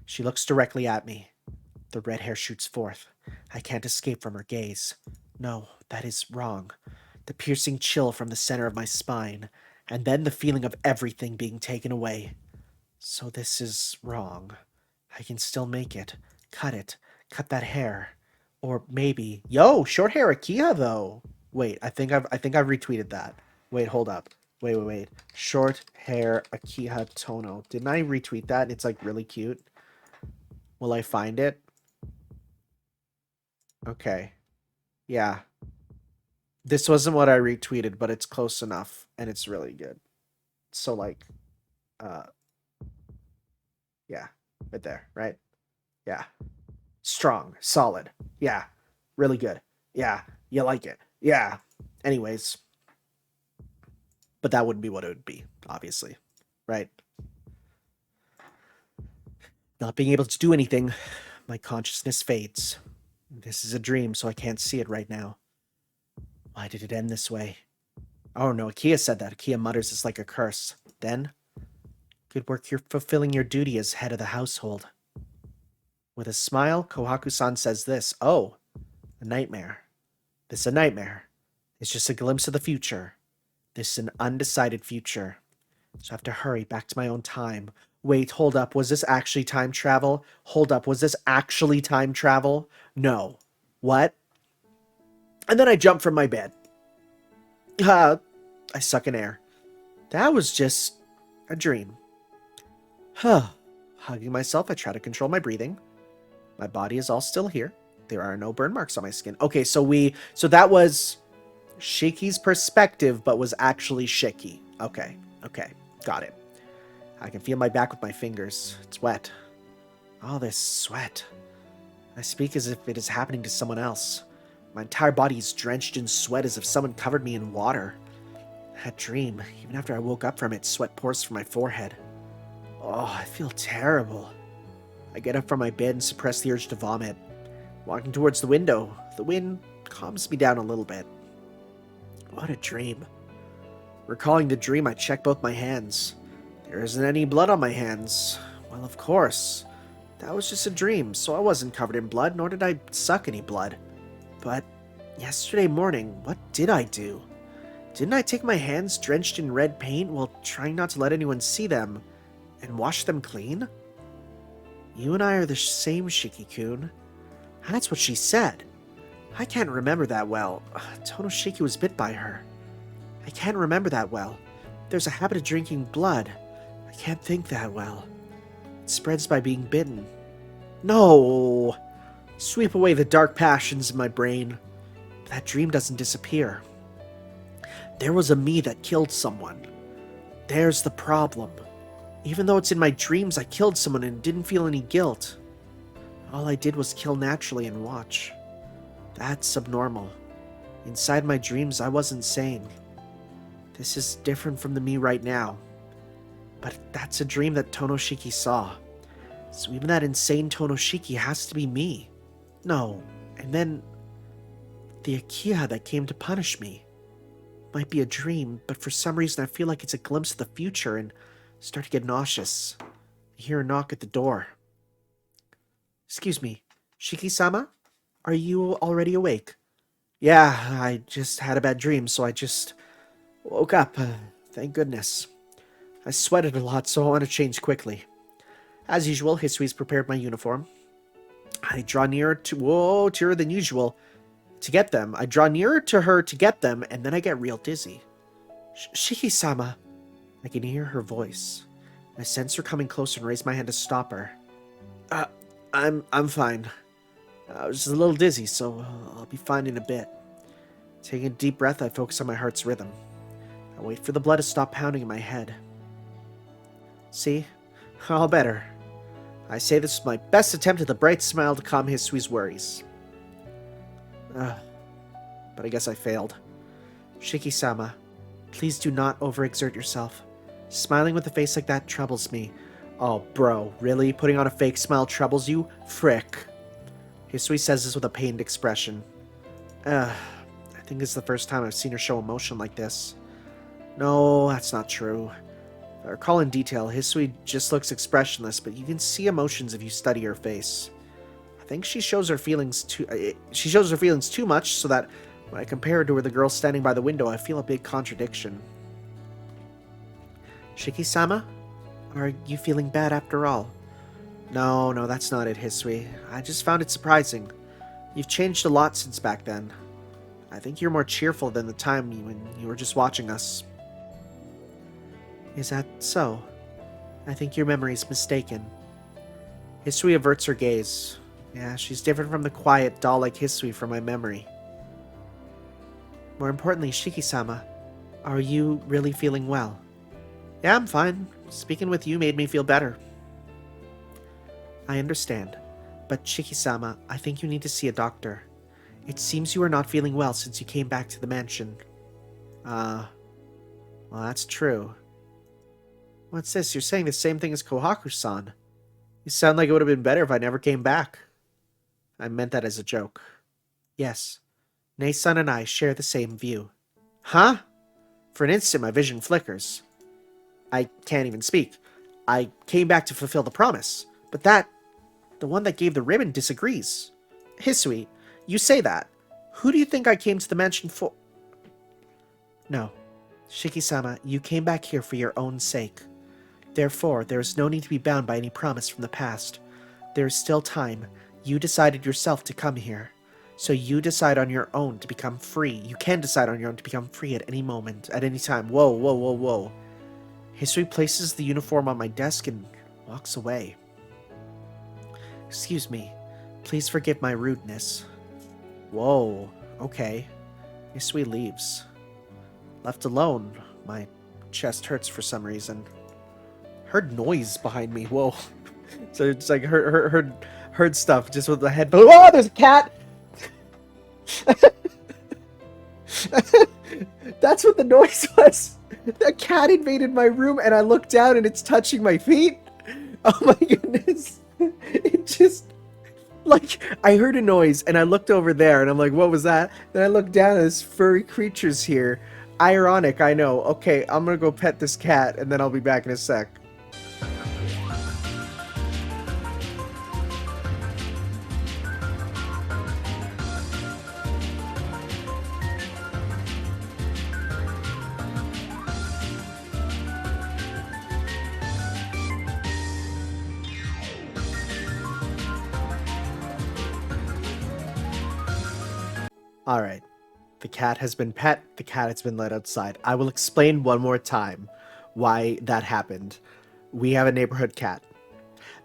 She looks directly at me. The red hair shoots forth. I can't escape from her gaze. No, that is wrong. The piercing chill from the center of my spine, and then the feeling of everything being taken away. So this is wrong. I can still make it. Cut it. Cut that hair. Or maybe... Yo, short hair Akiha, though. Wait, I think I've retweeted that. Wait, hold up. Wait. Short hair Akiha Tono. Didn't I retweet that? It's like really cute. Will I find it? Okay. Yeah. This wasn't what I retweeted, but it's close enough. And it's really good. So like, yeah. Right there, right? Yeah. Strong. Solid. Yeah. Really good. Yeah. You like it. Yeah. Anyways. But that wouldn't be what it would be, obviously. Right? Not being able to do anything, my consciousness fades. This is a dream, so I can't see it right now. Why did it end this way? Oh no, Akiha said that. Akiha mutters it's like a curse. Then, good work, you're fulfilling your duty as head of the household. With a smile, Kohaku-san says this. Oh, a nightmare. This is a nightmare. It's just a glimpse of the future. This is an undecided future. So I have to hurry back to my own time. Wait, hold up. Was this actually time travel? Hold up. Was this actually time travel? No. What? And then I jump from my bed. I suck in air. That was just a dream. Hugging myself, I try to control my breathing. My body is all still here. There are no burn marks on my skin. Okay, so that was Shiki's perspective, but was actually Shiki. Okay, got it. I can feel my back with my fingers. It's wet. All this sweat. I speak as if it is happening to someone else. My entire body is drenched in sweat as if someone covered me in water. That dream, even after I woke up from it, sweat pours from my forehead. Oh, I feel terrible. I get up from my bed and suppress the urge to vomit. Walking towards the window, the wind calms me down a little bit. What a dream. Recalling the dream, I check both my hands. There isn't any blood on my hands. Well, of course. That was just a dream, so I wasn't covered in blood, nor did I suck any blood. But yesterday morning, what did I do? Didn't I take my hands drenched in red paint while trying not to let anyone see them and wash them clean? You and I are the same, Shiki-kun. That's what she said. I can't remember that well. Tonoshiki was bit by her. I can't remember that well. There's a habit of drinking blood. I can't think that well. It spreads by being bitten. No! Sweep away the dark passions in my brain. That dream doesn't disappear. There was a me that killed someone. There's the problem. Even though it's in my dreams, I killed someone and didn't feel any guilt. All I did was kill naturally and watch. That's abnormal. Inside my dreams, I wasn't sane. This is different from the me right now. But that's a dream that Tonoshiki saw. So even that insane Tonoshiki has to be me. No, and then the Akiha that came to punish me. Might be a dream, but for some reason I feel like it's a glimpse of the future and start to get nauseous. I hear a knock at the door. Excuse me, Shiki-sama? Are you already awake? Yeah, I just had a bad dream, so I just woke up. Thank goodness. I sweated a lot, so I want to change quickly. As usual, Hisui's prepared my uniform. I draw nearer than usual to get them. I draw nearer to her to get them, and then I get real dizzy. Shiki-sama. I can hear her voice. I sense her coming closer and raise my hand to stop her. I'm fine. I was just a little dizzy, so I'll be fine in a bit. Taking a deep breath, I focus on my heart's rhythm. I wait for the blood to stop pounding in my head. See? All better. I say this is my best attempt at the bright smile to calm Hisui's worries. But I guess I failed. Shiki-sama, please do not overexert yourself. Smiling with a face like that troubles me. Oh, bro, really? Putting on a fake smile troubles you? Frick. Hisui says this with a pained expression. I think it's the first time I've seen her show emotion like this. No, that's not true. If I recall in detail, Hisui just looks expressionless, but you can see emotions if you study her face. I think she shows her feelings too much, so that when I compare her to the girl standing by the window, I feel a big contradiction. Shiki-sama? Are you feeling bad after all? No, that's not it, Hisui. I just found it surprising. You've changed a lot since back then. I think you're more cheerful than the time when you were just watching us. Is that so? I think your memory's mistaken. Hisui averts her gaze. Yeah, she's different from the quiet, doll-like Hisui from my memory. More importantly, Shiki-sama, are you really feeling well? Yeah, I'm fine. Speaking with you made me feel better. I understand, but Shiki-sama, I think you need to see a doctor. It seems you are not feeling well since you came back to the mansion. Well, that's true. What's this? You're saying the same thing as Kohaku-san. You sound like it would have been better if I never came back. I meant that as a joke. Yes, Nei-san and I share the same view. Huh? For an instant, my vision flickers. I can't even speak. I came back to fulfill the promise, but the one that gave the ribbon disagrees. Hisui, you say that. Who do you think I came to the mansion for? No. Shiki-sama, you came back here for your own sake. Therefore, there is no need to be bound by any promise from the past. There is still time. You decided yourself to come here. So you decide on your own to become free. You can decide on your own to become free at any moment, at any time. Whoa, whoa, whoa, whoa. Hisui places the uniform on my desk and walks away. Excuse me. Please forgive my rudeness. Whoa, okay. Hisui leaves. Left alone, my chest hurts for some reason. Heard noise behind me. Whoa. So it's like heard stuff just with the head. Oh, there's a cat. That's what the noise was. The cat invaded my room and I looked down and it's touching my feet. Oh my goodness. It just, like, I heard a noise and I looked over there and I'm like, what was that? Then I looked down and there's furry creatures here. Ironic, I know. Okay, I'm gonna go pet this cat and then I'll be back in a sec. Alright. The cat has been pet, the cat has been let outside. I will explain one more time why that happened. We have a neighborhood cat.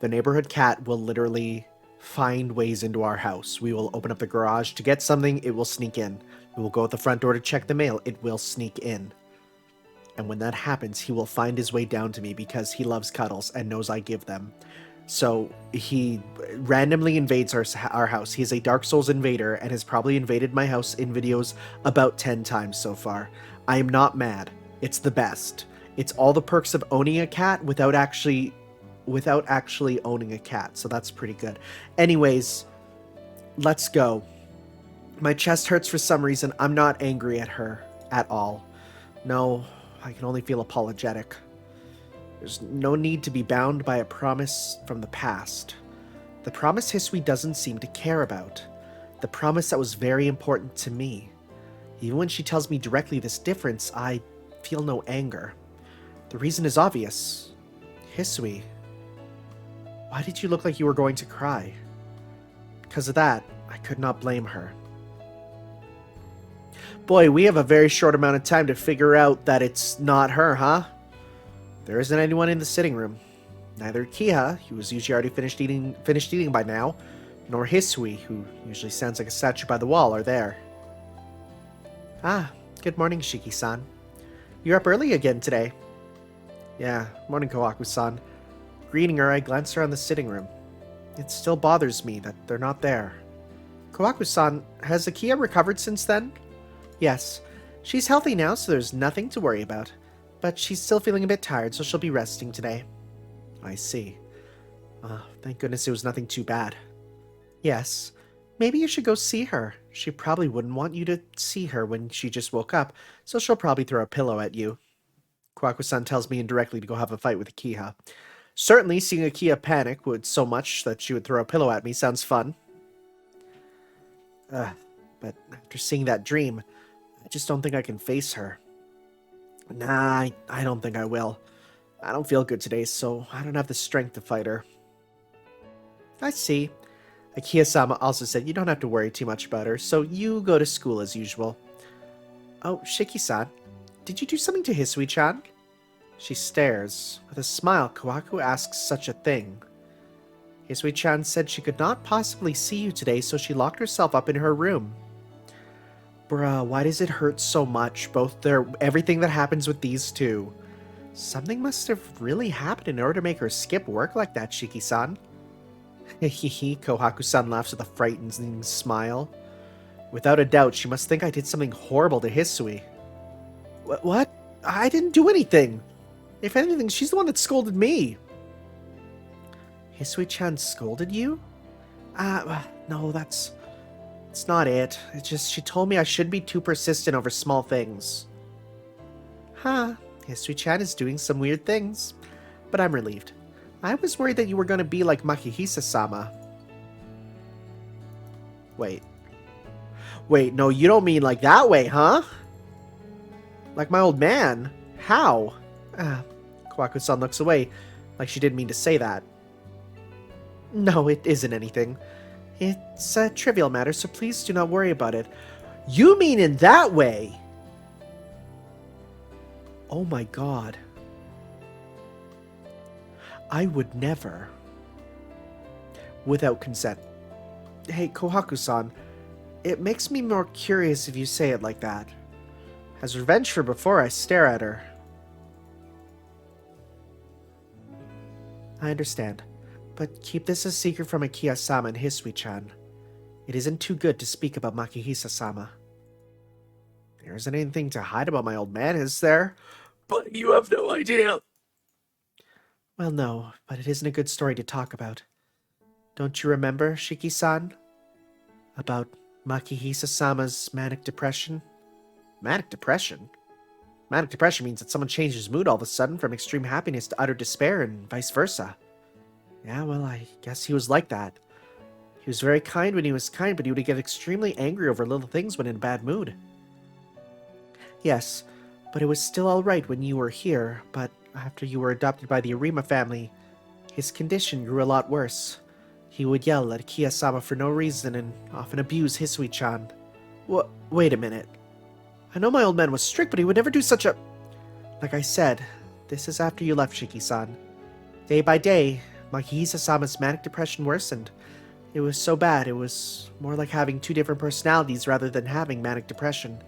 The neighborhood cat will literally find ways into our house. We will open up the garage to get something, it will sneak in. We will go at the front door to check the mail, it will sneak in. And when that happens, he will find his way down to me because he loves cuddles and knows I give them. So he randomly invades our house. He is a Dark Souls invader and has probably invaded my house in videos about 10 times so far. I am not mad. It's the best. It's all the perks of owning a cat without actually owning a cat. So that's pretty good. Anyways, let's go. My chest hurts for some reason. I'm not angry at her at all. No, I can only feel apologetic. There's no need to be bound by a promise from the past. The promise Hisui doesn't seem to care about. The promise that was very important to me. Even when she tells me directly this difference, I feel no anger. The reason is obvious. Hisui, why did you look like you were going to cry? Because of that, I could not blame her. Boy, we have a very short amount of time to figure out that it's not her, huh? There isn't anyone in the sitting room. Neither Kiha, who was usually already finished eating by now, nor Hisui, who usually stands like a statue by the wall, are there. Ah, good morning, Shiki-san. You're up early again today. Yeah, morning, Kohaku-san. Greeting her, I glance around the sitting room. It still bothers me that they're not there. Kohaku-san, has Akia recovered since then? Yes, she's healthy now, so there's nothing to worry about. But she's still feeling a bit tired, so she'll be resting today. I see. Thank goodness it was nothing too bad. Yes. Maybe you should go see her. She probably wouldn't want you to see her when she just woke up, so she'll probably throw a pillow at you. Kohaku-san tells me indirectly to go have a fight with Akiha. Certainly, seeing Akiha panic would so much that she would throw a pillow at me sounds fun. But after seeing that dream, I just don't think I can face her. Nah, I don't think I will. I don't feel good today, so I don't have the strength to fight her. I see. Akiha-sama also said you don't have to worry too much about her, so you go to school as usual. Oh, Shiki-san, did you do something to Hisui-chan? She stares. With a smile, Kohaku asks such a thing. Hisui-chan said she could not possibly see you today, so she locked herself up in her room. Bruh, why does it hurt so much? Everything that happens with these two. Something must have really happened in order to make her skip work like that, Shiki-san. Hehe, Kohaku-san laughs with a frightening smile. Without a doubt, she must think I did something horrible to Hisui. What? I didn't do anything. If anything, she's the one that scolded me. Hisui-chan scolded you? No, that's not it. It's just she told me I shouldn't be too persistent over small things. Huh, Hisui-chan is doing some weird things. But I'm relieved. I was worried that you were going to be like Makihisa-sama. Wait, no, you don't mean like that way, huh? Like my old man? How? Kohaku-san looks away, like she didn't mean to say that. No, it isn't anything. It's a trivial matter, so please do not worry about it. You mean in that way? Oh my god. I would never. Without consent. Hey, Kohaku-san, it makes me more curious if you say it like that. As revenge for before I stare at her. I understand, but keep this a secret from Akiya-sama and Hisui-chan. It isn't too good to speak about Makihisa-sama. There isn't anything to hide about my old man, is there? But you have no idea. Well, no, but it isn't a good story to talk about. Don't you remember, Shiki-san? About Makihisa-sama's manic depression? Manic depression? Manic depression means that someone changes mood all of a sudden from extreme happiness to utter despair and vice versa. Yeah, well, I guess he was like that. He was very kind when he was kind, but he would get extremely angry over little things when in a bad mood. Yes, but it was still alright when you were here, but after you were adopted by the Arima family, his condition grew a lot worse. He would yell at Akiya-sama for no reason and often abuse Hisui-chan. Wait a minute. I know my old man was strict, but he would never do such a... Like I said, this is after you left, Shiki-san. Day by day, Makihisa-sama's manic depression worsened. It was so bad, it was more like having two different personalities rather than having manic depression.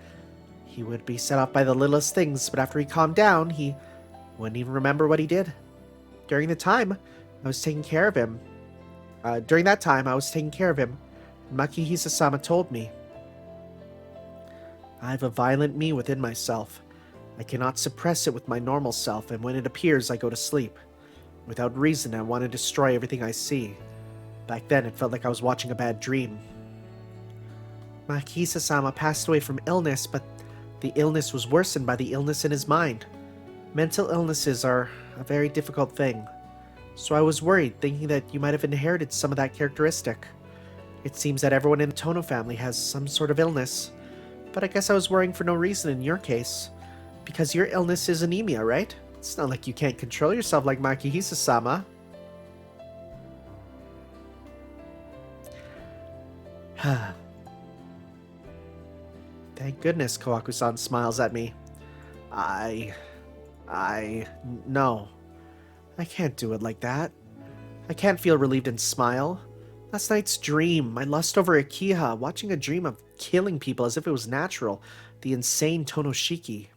He would be set off by the littlest things, but after he calmed down, he wouldn't even remember what he did. During that time, I was taking care of him. And Makihisa-sama told me. I have a violent me within myself. I cannot suppress it with my normal self, and when it appears, I go to sleep. Without reason, I want to destroy everything I see. Back then, it felt like I was watching a bad dream. Makihisa-sama passed away from illness, but the illness was worsened by the illness in his mind. Mental illnesses are a very difficult thing. So I was worried, thinking that you might have inherited some of that characteristic. It seems that everyone in the Tono family has some sort of illness. But I guess I was worrying for no reason in your case. Because your illness is anemia, right? It's not like you can't control yourself like Makihisa-sama. Thank goodness Kohaku-san smiles at me. No. I can't do it like that. I can't feel relieved and smile. Last night's dream, my lust over Akiha, watching a dream of killing people as if it was natural. The insane Tonoshiki.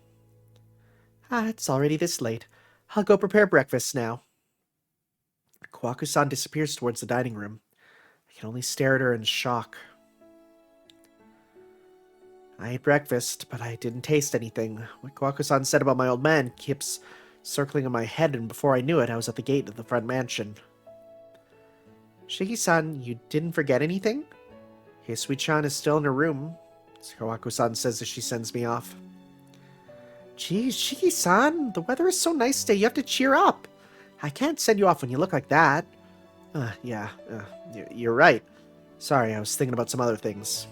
It's already this late. I'll go prepare breakfast now. Kohaku-san disappears towards the dining room. I can only stare at her in shock. I ate breakfast, but I didn't taste anything. What Kohaku-san said about my old man keeps circling in my head, and before I knew it, I was at the gate of the front mansion. Shiki-san, you didn't forget anything? Hisui-chan is still in her room, Kohaku-san says as she sends me off. Geez, Shiki-san, the weather is so nice today, you have to cheer up. I can't send you off when you look like that. You're right. Sorry, I was thinking about some other things.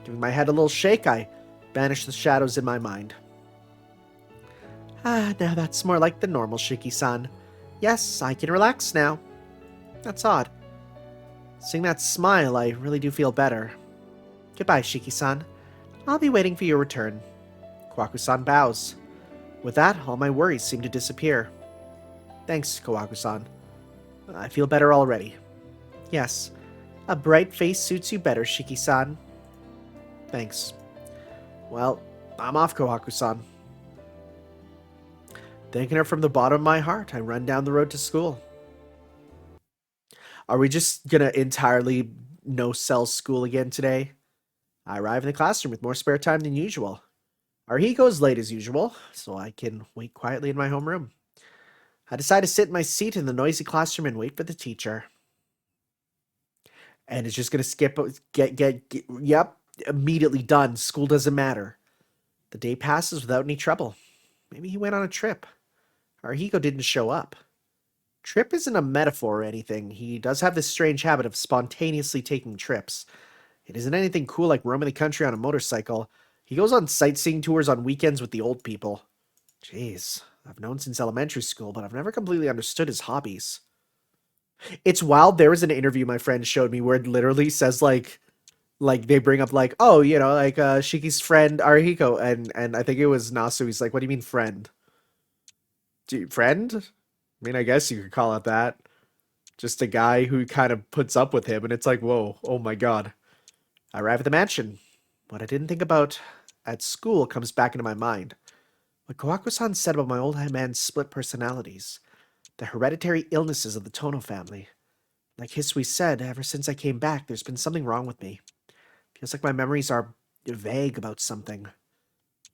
Giving my head a little shake, I banished the shadows in my mind. Now that's more like the normal Shiki-san. Yes, I can relax now. That's odd. Seeing that smile, I really do feel better. Goodbye, Shiki-san. I'll be waiting for your return. Kohaku-san bows. With that, all my worries seem to disappear. Thanks, Kohaku-san. I feel better already. Yes, a bright face suits you better, Shiki-san. Thanks. Well, I'm off, Kohaku-san. Thanking her from the bottom of my heart, I run down the road to school. Are we just gonna entirely no-sell school again today? I arrive in the classroom with more spare time than usual. Arhiko is late as usual, so I can wait quietly in my homeroom. I decide to sit in my seat in the noisy classroom and wait for the teacher. And it's just gonna skip, yep, immediately done. School doesn't matter. The day passes without any trouble. Maybe he went on a trip. Arhiko didn't show up. Trip isn't a metaphor or anything. He does have this strange habit of spontaneously taking trips. It isn't anything cool like roaming the country on a motorcycle. He goes on sightseeing tours on weekends with the old people. Jeez, I've known since elementary school, but I've never completely understood his hobbies. It's wild. There was an interview my friend showed me where it literally says like they bring up like, oh, like Shiki's friend Arihiko, and I think it was Nasu. He's like, what do you mean friend? Friend? I mean, I guess you could call it that. Just a guy who kind of puts up with him, and it's like, whoa, oh my god. I arrive at the mansion. What I didn't think about at school comes back into my mind. What Kohaku-san said about my old man's split personalities. The hereditary illnesses of the Tono family. Like Hisui said, ever since I came back, there's been something wrong with me. Feels like my memories are vague about something.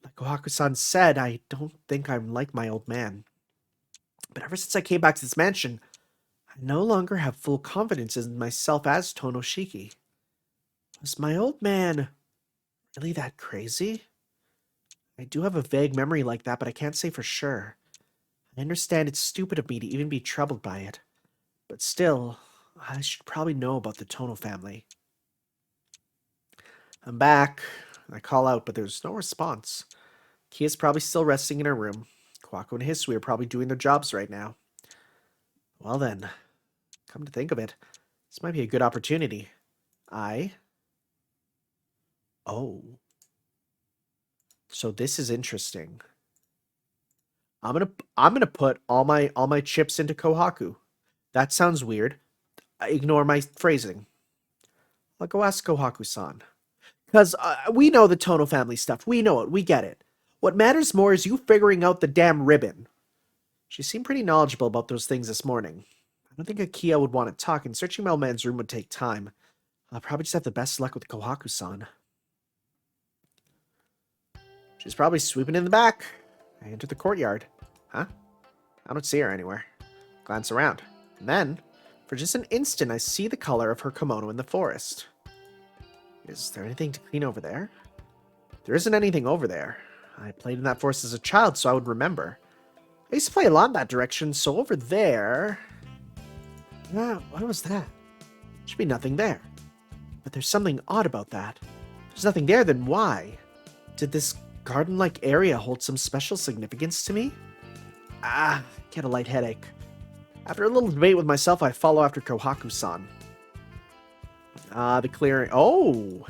Like Kohaku-san said, I don't think I'm like my old man. But ever since I came back to this mansion, I no longer have full confidence in myself as Tono Shiki. Was my old man really that crazy? I do have a vague memory like that, but I can't say for sure. I understand it's stupid of me to even be troubled by it. But still, I should probably know about the Tono family. I'm back. I call out, but there's no response. Kia's probably still resting in her room. Kohaku and Hisui are probably doing their jobs right now. Well then, come to think of it, this might be a good opportunity. Oh. So this is interesting. I'm gonna put all my chips into Kohaku. That sounds weird. Ignore my phrasing. I'll go ask Kohaku-san. Because we know the Tono family stuff. We know it. We get it. What matters more is you figuring out the damn ribbon. She seemed pretty knowledgeable about those things this morning. I don't think Akia would want to talk, and searching my old man's room would take time. I'll probably just have the best luck with Kohaku-san. She's probably sweeping in the back. I enter the courtyard. Huh? I don't see her anywhere. Glance around. And then, for just an instant, I see the color of her kimono in the forest. Is there anything to clean over there? There isn't anything over there. I played in that forest as a child, so I would remember. I used to play a lot in that direction, so over there... what was that? Should be nothing there. But there's something odd about that. If there's nothing there, then why? Did this garden-like area hold some special significance to me? Get a light headache. After a little debate with myself, I follow after Kohaku-san. The clearing. Oh!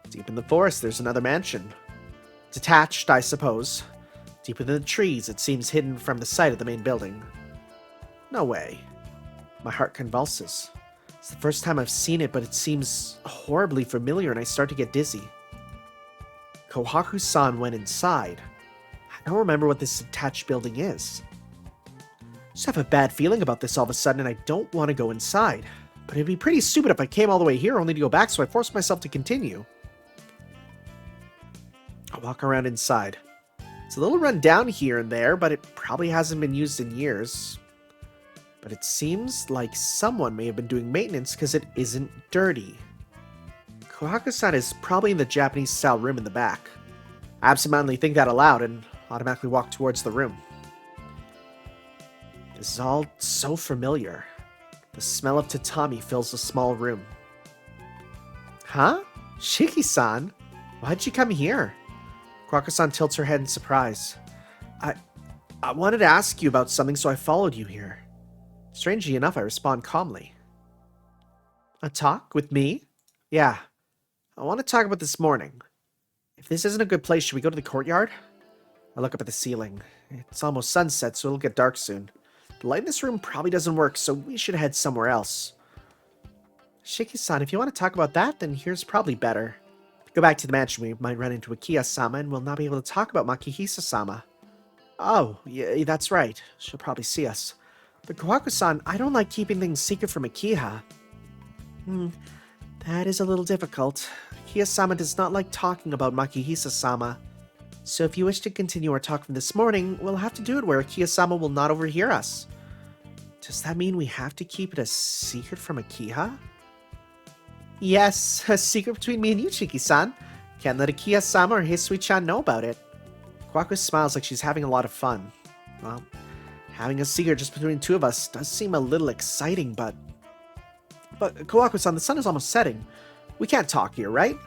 Deep in the forest, there's another mansion. Detached, I suppose. Deep within the trees, it seems hidden from the sight of the main building. No way. My heart convulses. It's the first time I've seen it, but it seems horribly familiar and I start to get dizzy. Kohaku-san went inside. I don't remember what this detached building is. I just have a bad feeling about this all of a sudden and I don't want to go inside. But it'd be pretty stupid if I came all the way here only to go back, so I forced myself to continue. I'll walk around inside. It's a little run down here and there, but it probably hasn't been used in years. But it seems like someone may have been doing maintenance because it isn't dirty. Kohaku-san is probably in the Japanese-style room in the back. I absentmindedly think that aloud and automatically walk towards the room. This is all so familiar. The smell of tatami fills the small room. Huh? Shiki-san? Why'd you come here? Kohaku-san tilts her head in surprise. I wanted to ask you about something, so I followed you here. Strangely enough, I respond calmly. A talk with me? Yeah. I want to talk about this morning. If this isn't a good place, should we go to the courtyard? I look up at the ceiling. It's almost sunset, so it'll get dark soon. The light in this room probably doesn't work, so we should head somewhere else. Shiki-san, if you want to talk about that, then here's probably better. If we go back to the mansion, we might run into Akia-sama, and we'll not be able to talk about Makihisa-sama. Oh, yeah, that's right. She'll probably see us. But Kohaku-san, I don't like keeping things secret from Akiha. That is a little difficult. Akia-sama does not like talking about Makihisa-sama. So if you wish to continue our talk from this morning, we'll have to do it where Akia-sama will not overhear us. Does that mean we have to keep it a secret from Akiha? Yes, a secret between me and you, Shiki-san. Can't let Akia-sama or Hisui-chan know about it. Kohaku smiles like she's having a lot of fun. Well, having a secret just between the two of us does seem a little exciting, but Kohaku-san, the sun is almost setting. We can't talk here, right?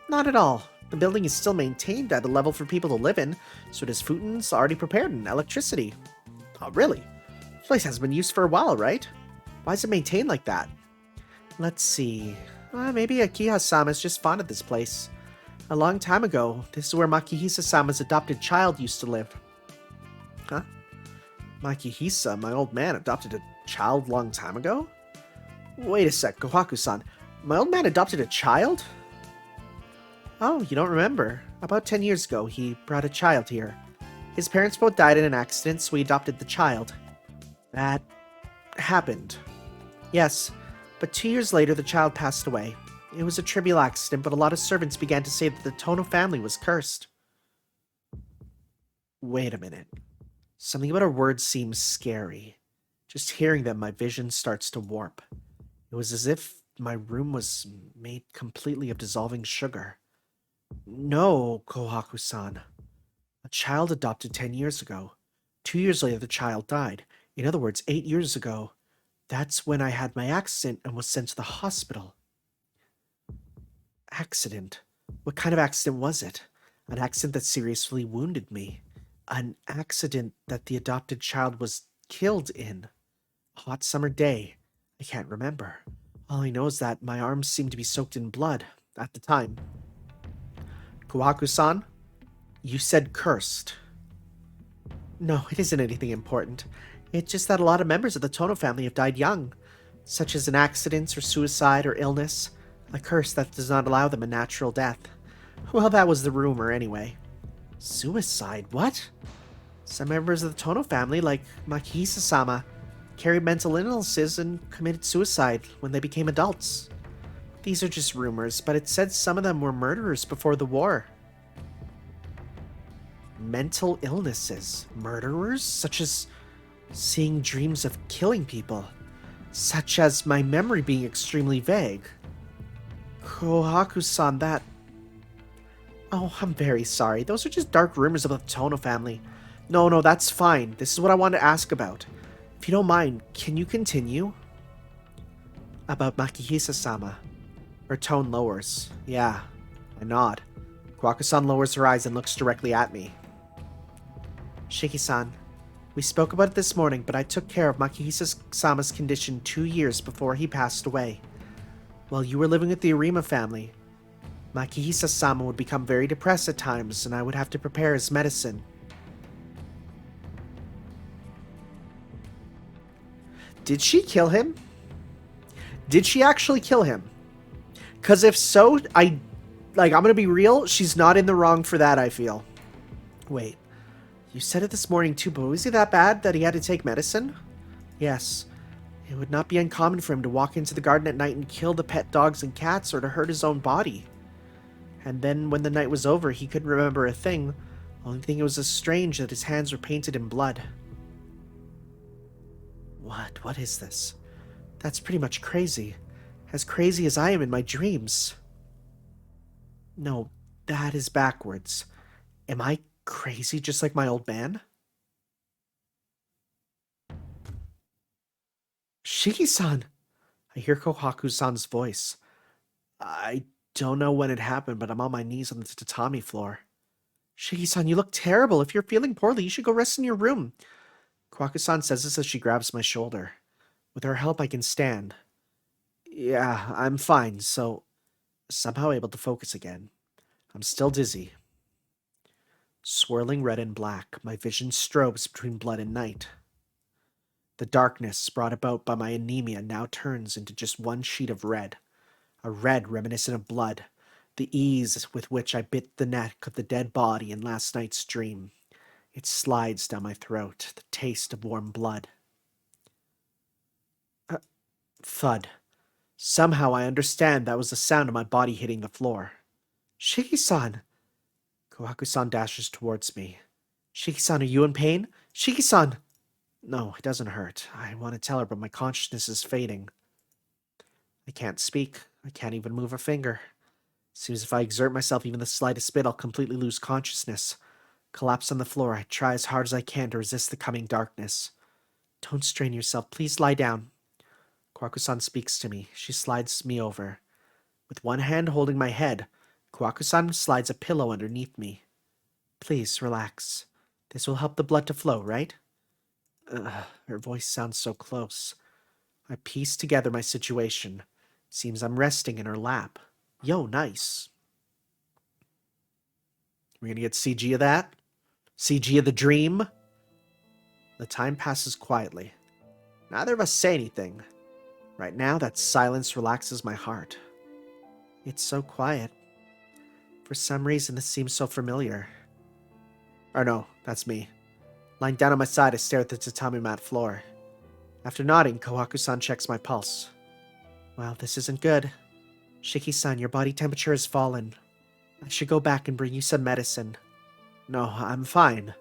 Not at all. The building is still maintained at a level for people to live in, so it has fountains already prepared and electricity. Oh, really? This place hasn't been used for a while, right? Why is it maintained like that? Let's see. Maybe Akiha-sama is just fond of this place. A long time ago, this is where Makihisa-sama's adopted child used to live. Huh? Makihisa, my old man, adopted a child long time ago? Wait a sec, Kohaku-san. My old man adopted a child? Oh, you don't remember. About 10 years ago, he brought a child here. His parents both died in an accident, so we adopted the child. That happened. Yes, but 2 years later, the child passed away. It was a trivial accident, but a lot of servants began to say that the Tono family was cursed. Wait a minute. Something about her words seems scary. Just hearing them, my vision starts to warp. It was as if my room was made completely of dissolving sugar. No, Kohaku-san. A child adopted 10 years ago. 2 years later, the child died. In other words, 8 years ago. That's when I had my accident and was sent to the hospital. Accident? What kind of accident was it? An accident that seriously wounded me. An accident that the adopted child was killed in. A hot summer day. I can't remember. All I know is that my arms seemed to be soaked in blood at the time. Kohaku-san, you said cursed. No, it isn't anything important. It's just that a lot of members of the Tono family have died young, such as an accident or suicide or illness, a curse that does not allow them a natural death. Well, that was the rumor anyway. Suicide? What? Some members of the Tono family, like Makihisa-sama, carried mental illnesses and committed suicide when they became adults. These are just rumors, but it said some of them were murderers before the war. Mental illnesses? Murderers? Such as seeing dreams of killing people. Such as my memory being extremely vague. Kohaku-san, that... Oh, I'm very sorry. Those are just dark rumors about the Tono family. No, that's fine. This is what I want to ask about. If you don't mind, can you continue? About Makihisa-sama. Her tone lowers. Yeah, I nod. Kohaku-san lowers her eyes and looks directly at me. Shiki-san, we spoke about it this morning, but I took care of Makihisa-sama's condition 2 years before he passed away. While you were living with the Arima family, Makihisa-sama would become very depressed at times, and I would have to prepare his medicine. Did she kill him? Did she actually kill him? Because if so, I'm gonna be real, she's not in the wrong for that, I feel. Wait, you said it this morning too, but was he that bad that he had to take medicine? Yes. It would not be uncommon for him to walk into the garden at night and kill the pet dogs and cats or to hurt his own body. And then when the night was over, he couldn't remember a thing. Only thing it was as strange that his hands were painted in blood. What is this? That's pretty much crazy. As crazy as I am in my dreams. No, that is backwards. Am I crazy just like my old man? Shiki-san! I hear Kohaku-san's voice. I don't know when it happened, but I'm on my knees on the tatami floor. Shiki-san, you look terrible. If you're feeling poorly, you should go rest in your room. Kohaku-san says this as she grabs my shoulder. With her help, I can stand. Yeah, I'm fine, so somehow able to focus again. I'm still dizzy. Swirling red and black, my vision strobes between blood and night. The darkness brought about by my anemia now turns into just one sheet of red. A red reminiscent of blood, the ease with which I bit the neck of the dead body in last night's dream. It slides down my throat, the taste of warm blood. Thud. Somehow I understand that was the sound of my body hitting the floor. Shiki-san! Kohaku-san dashes towards me. Shiki-san, are you in pain? Shiki-san! No, it doesn't hurt. I want to tell her, but my consciousness is fading. I can't speak. I can't even move a finger. Seems if I exert myself even the slightest bit, I'll completely lose consciousness. Collapse on the floor, I try as hard as I can to resist the coming darkness. Don't strain yourself. Please lie down. Kohaku-san speaks to me. She slides me over. With one hand holding my head, Kohaku-san slides a pillow underneath me. Please, relax. This will help the blood to flow, right? Her voice sounds so close. I piece together my situation. Seems I'm resting in her lap. Yo, nice. We're gonna get CG of that? CG of the dream? The time passes quietly. Neither of us say anything. Right now, that silence relaxes my heart. It's so quiet. For some reason, this seems so familiar. Or no, that's me. Lying down on my side, I stare at the tatami mat floor. After nodding, Kohaku-san checks my pulse. Well, this isn't good. Shiki-san, your body temperature has fallen. I should go back and bring you some medicine. No, I'm fine.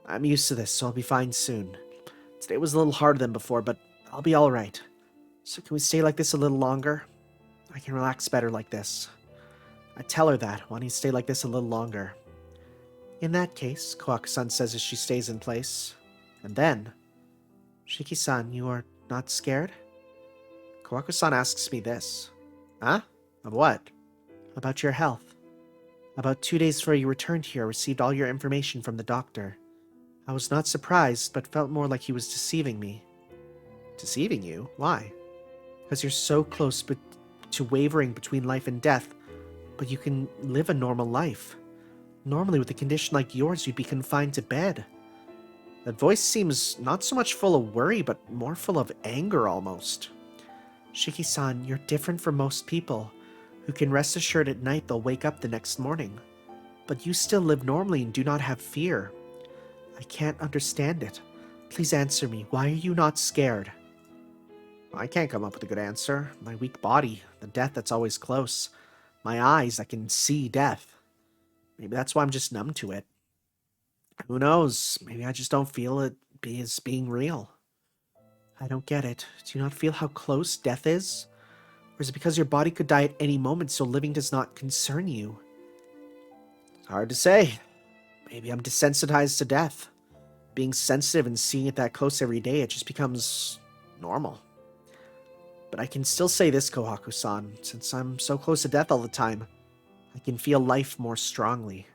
I'm used to this, so I'll be fine soon. Today was a little harder than before, but I'll be alright. So can we stay like this a little longer? I can relax better like this. I tell her that, wanting to stay like this a little longer. In that case, Kohaku-san says as she stays in place. And then, Shiki-san, you are not scared? Kohaku-san asks me this. Huh? Of what? About your health. About 2 days before you returned here, I received all your information from the doctor. I was not surprised, but felt more like he was deceiving me. Deceiving you? Why? Because you're so close to wavering between life and death, but you can live a normal life. Normally, with a condition like yours, you'd be confined to bed. That voice seems not so much full of worry, but more full of anger almost. Shiki-san, you're different from most people, who can rest assured at night they'll wake up the next morning. But you still live normally and do not have fear. I can't understand it. Please answer me. Why are you not scared? I can't come up with a good answer. My weak body, the death that's always close. My eyes, I can see death. Maybe that's why I'm just numb to it. Who knows? Maybe I just don't feel it as being real. I don't get it. Do you not feel how close death is? Or is it because your body could die at any moment, so living does not concern you? It's hard to say. Maybe I'm desensitized to death. Being sensitive and seeing it that close every day, it just becomes normal. But I can still say this, Kohaku-san, since I'm so close to death all the time, I can feel life more strongly.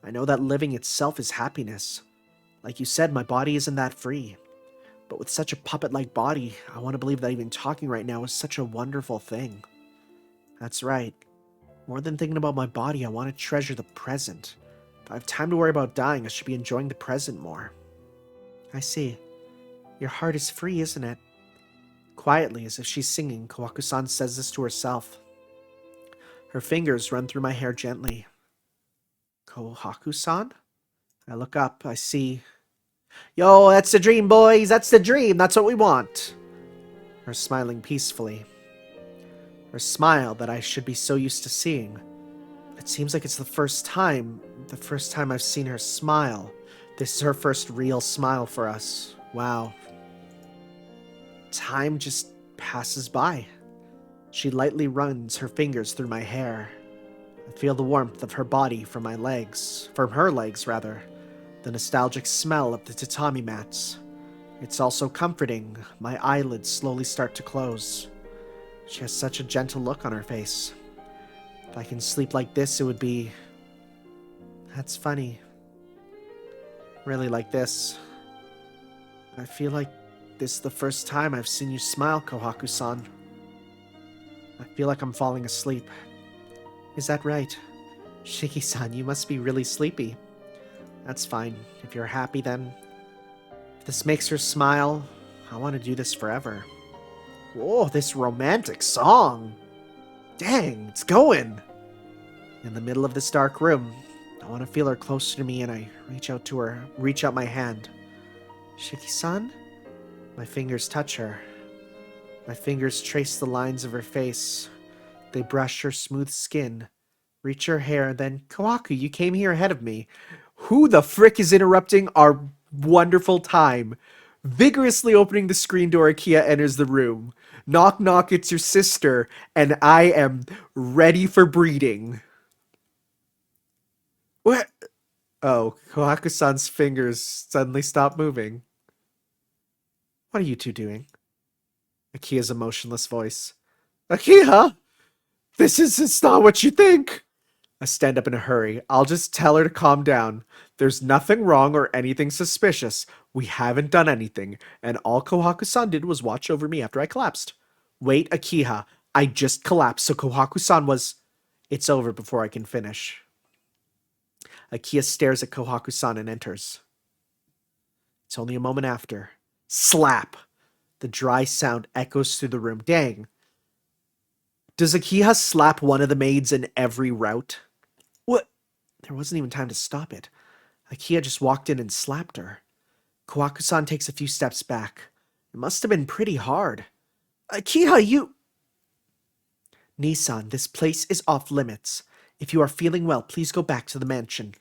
I know that living itself is happiness. Like you said, my body isn't that free. But with such a puppet-like body, I want to believe that even talking right now is such a wonderful thing. That's right. More than thinking about my body, I want to treasure the present. If I have time to worry about dying, I should be enjoying the present more. I see. Your heart is free, isn't it? Quietly, as if she's singing, Kohaku-san says this to herself. Her fingers run through my hair gently. Kohaku-san? I look up, I see... Yo, that's the dream, boys! That's the dream! That's what we want! Her smiling peacefully. Her smile that I should be so used to seeing. It seems like it's the first time I've seen her smile. This is her first real smile for us. Wow. Time just passes by. She lightly runs her fingers through my hair. I feel the warmth of her body from her legs, the nostalgic smell of the tatami mats. It's also comforting. My eyelids slowly start to close. She has such a gentle look on her face. If I can sleep like this, it would be... That's funny. Really like this. I feel like this is the first time I've seen you smile, Kohaku-san. I feel like I'm falling asleep. Is that right? Shiki-san, you must be really sleepy. That's fine. If you're happy, then... If this makes her smile, I want to do this forever. Whoa, this romantic song! Dang, it's going! In the middle of this dark room, I want to feel her closer to me, and I reach out my hand. Shiki-san? My fingers touch her. My fingers trace the lines of her face. They brush her smooth skin, reach her hair, then, Kohaku, you came here ahead of me. Who the frick is interrupting our wonderful time? Vigorously opening the screen door, Akia enters the room. Knock, knock, it's your sister, and I am ready for breeding. What? Oh, Kohaku-san's fingers suddenly stop moving. What are you two doing? Akia's emotionless voice. Akia! It's not what you think! I stand up in a hurry. I'll just tell her to calm down. There's nothing wrong or anything suspicious. We haven't done anything, and all Kohaku-san did was watch over me after I collapsed. Wait, Akiha. I just collapsed, so Kohaku-san was... It's over before I can finish. Akiha stares at Kohaku-san and enters. It's only a moment after. Slap! The dry sound echoes through the room. Dang. Does Akiha slap one of the maids in every rout? What? There wasn't even time to stop it. Akiha just walked in and slapped her. Kohaku-san takes a few steps back. It must have been pretty hard. Akiha, you... Nissan, this place is off limits. If you are feeling well, please go back to the mansion.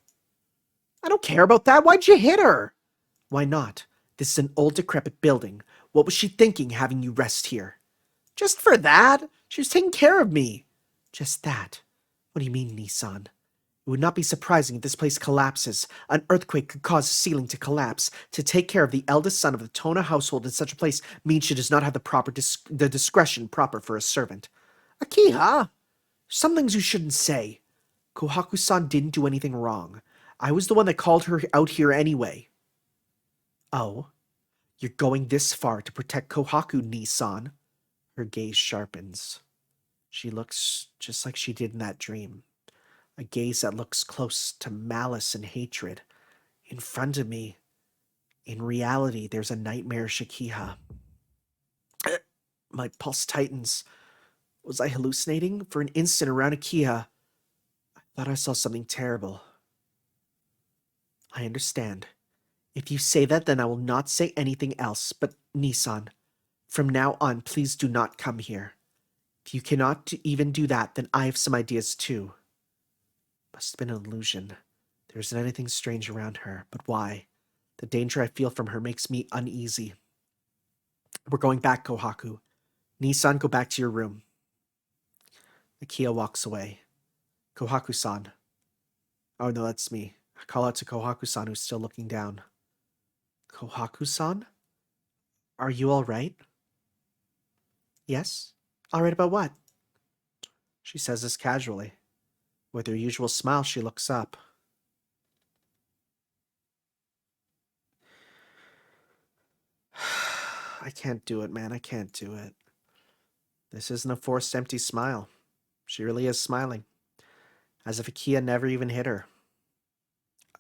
I don't care about that. Why'd you hit her? Why not? This is an old decrepit building. What was she thinking having you rest here? Just for that? She was taking care of me. Just that? What do you mean, Nissan? It would not be surprising if this place collapses. An earthquake could cause the ceiling to collapse. To take care of the eldest son of the Tona household in such a place means she does not have the discretion proper for a servant. Akiha! Some things you shouldn't say. Kohaku-san didn't do anything wrong. I was the one that called her out here anyway. Oh? You're going this far to protect Kohaku, Nissan? Her gaze sharpens. She looks just like she did in that dream. A gaze that looks close to malice and hatred. In front of me, in reality, there's a nightmarish Akiha. My pulse tightens. Was I hallucinating? For an instant around Akiha, I thought I saw something terrible. I understand. If you say that, then I will not say anything else. But, Nissan, from now on, please do not come here. If you cannot even do that, then I have some ideas too. Must have been an illusion. There isn't anything strange around her, but why? The danger I feel from her makes me uneasy. We're going back, Kohaku. Nissan, go back to your room. Akiha walks away. Kohaku-san. Oh no, that's me. I call out to Kohaku-san, who's still looking down. Kohaku-san? Are you all right? Yes? All right about what? She says this casually. With her usual smile, she looks up. I can't do it, man. I can't do it. This isn't a forced, empty smile. She really is smiling. As if Akiha never even hit her.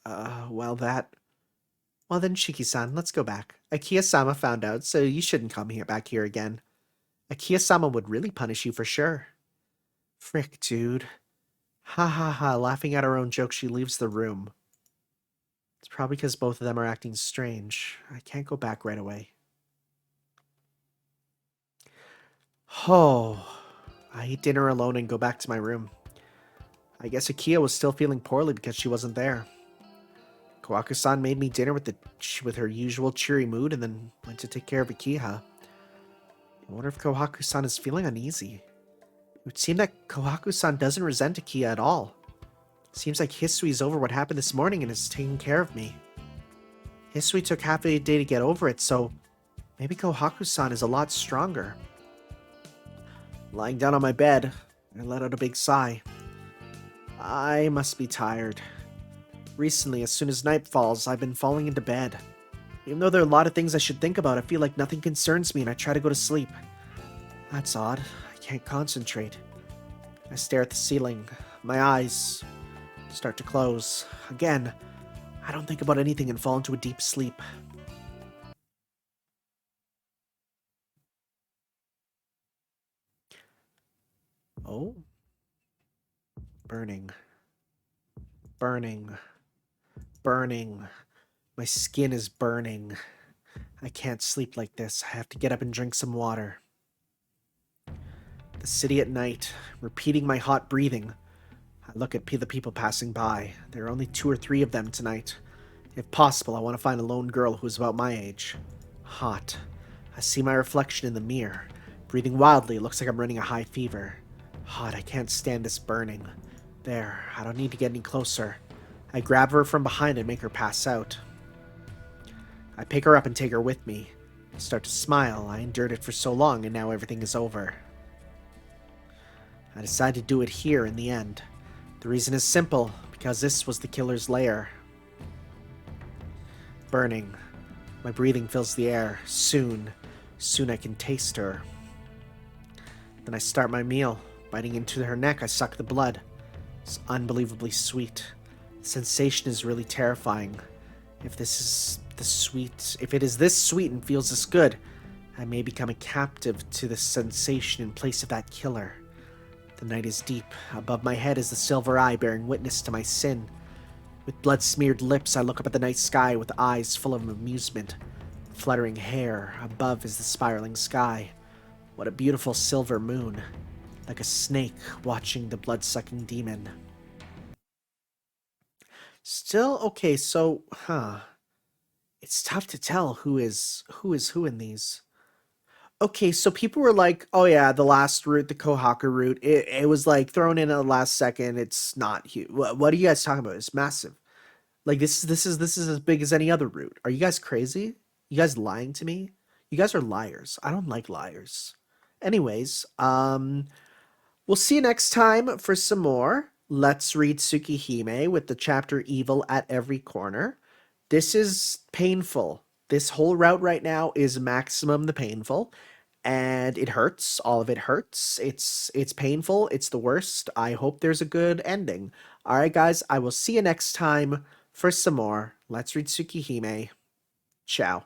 Well then, Shiki-san, let's go back. Akiha-sama found out, so you shouldn't come back here again. Akiha-sama would really punish you for sure. Frick, dude. Ha ha ha, laughing at her own joke, she leaves the room. It's probably because both of them are acting strange. I can't go back right away. Oh, I eat dinner alone and go back to my room. I guess Akiha was still feeling poorly because she wasn't there. Kohaku-san made me dinner with her usual cheery mood and then went to take care of Akiha. I wonder if Kohaku-san is feeling uneasy. It would seem that Kohaku-san doesn't resent Akiha at all. Seems like Hisui over what happened this morning and is taking care of me. Hisui took half a day to get over it, so maybe Kohaku-san is a lot stronger. Lying down on my bed, I let out a big sigh. I must be tired. Recently, as soon as night falls, I've been falling into bed. Even though there are a lot of things I should think about, I feel like nothing concerns me and I try to go to sleep. That's odd. I can't concentrate. I stare at the ceiling. My eyes start to close. Again, I don't think about anything and fall into a deep sleep. Oh? Burning. Burning. Burning. My skin is burning. I can't sleep like this. I have to get up and drink some water. The city at night, repeating my hot breathing. I look at the people passing by. There are only 2 or 3 of them tonight. If possible, I want to find a lone girl who is about my age. Hot. I see my reflection in the mirror. Breathing wildly, it looks like I'm running a high fever. Hot, I can't stand this burning. There, I don't need to get any closer. I grab her from behind and make her pass out. I pick her up and take her with me. I start to smile. I endured it for so long and now everything is over. I decide to do it here in the end. The reason is simple, because this was the killer's lair. Burning. My breathing fills the air. Soon I can taste her. Then I start my meal. Biting into her neck, I suck the blood. It's unbelievably sweet. The sensation is really terrifying. If it is this sweet and feels this good, I may become a captive to this sensation in place of that killer. The night is deep. Above my head is the silver eye bearing witness to my sin. With blood-smeared lips, I look up at the night sky with eyes full of amusement. Fluttering hair. Above is the spiraling sky. What a beautiful silver moon. Like a snake watching the blood-sucking demon. Still, okay, so, it's tough to tell who is who in these. Okay, so people were like, oh yeah, the last route, the Kohaku route, it was like thrown in at the last second. It's not huge. What are you guys talking about? It's massive. Like this is as big as any other route. Are you guys crazy? You guys lying to me? You guys are liars. I don't like liars. Anyways, we'll see you next time for some more. Let's read Tsukihime with the chapter Evil at Every Corner. This is painful. This whole route right now is maximum the painful. And it hurts. All of it hurts. It's painful. It's the worst. I hope there's a good ending. Alright guys, I will see you next time for some more. Let's read Tsukihime. Ciao.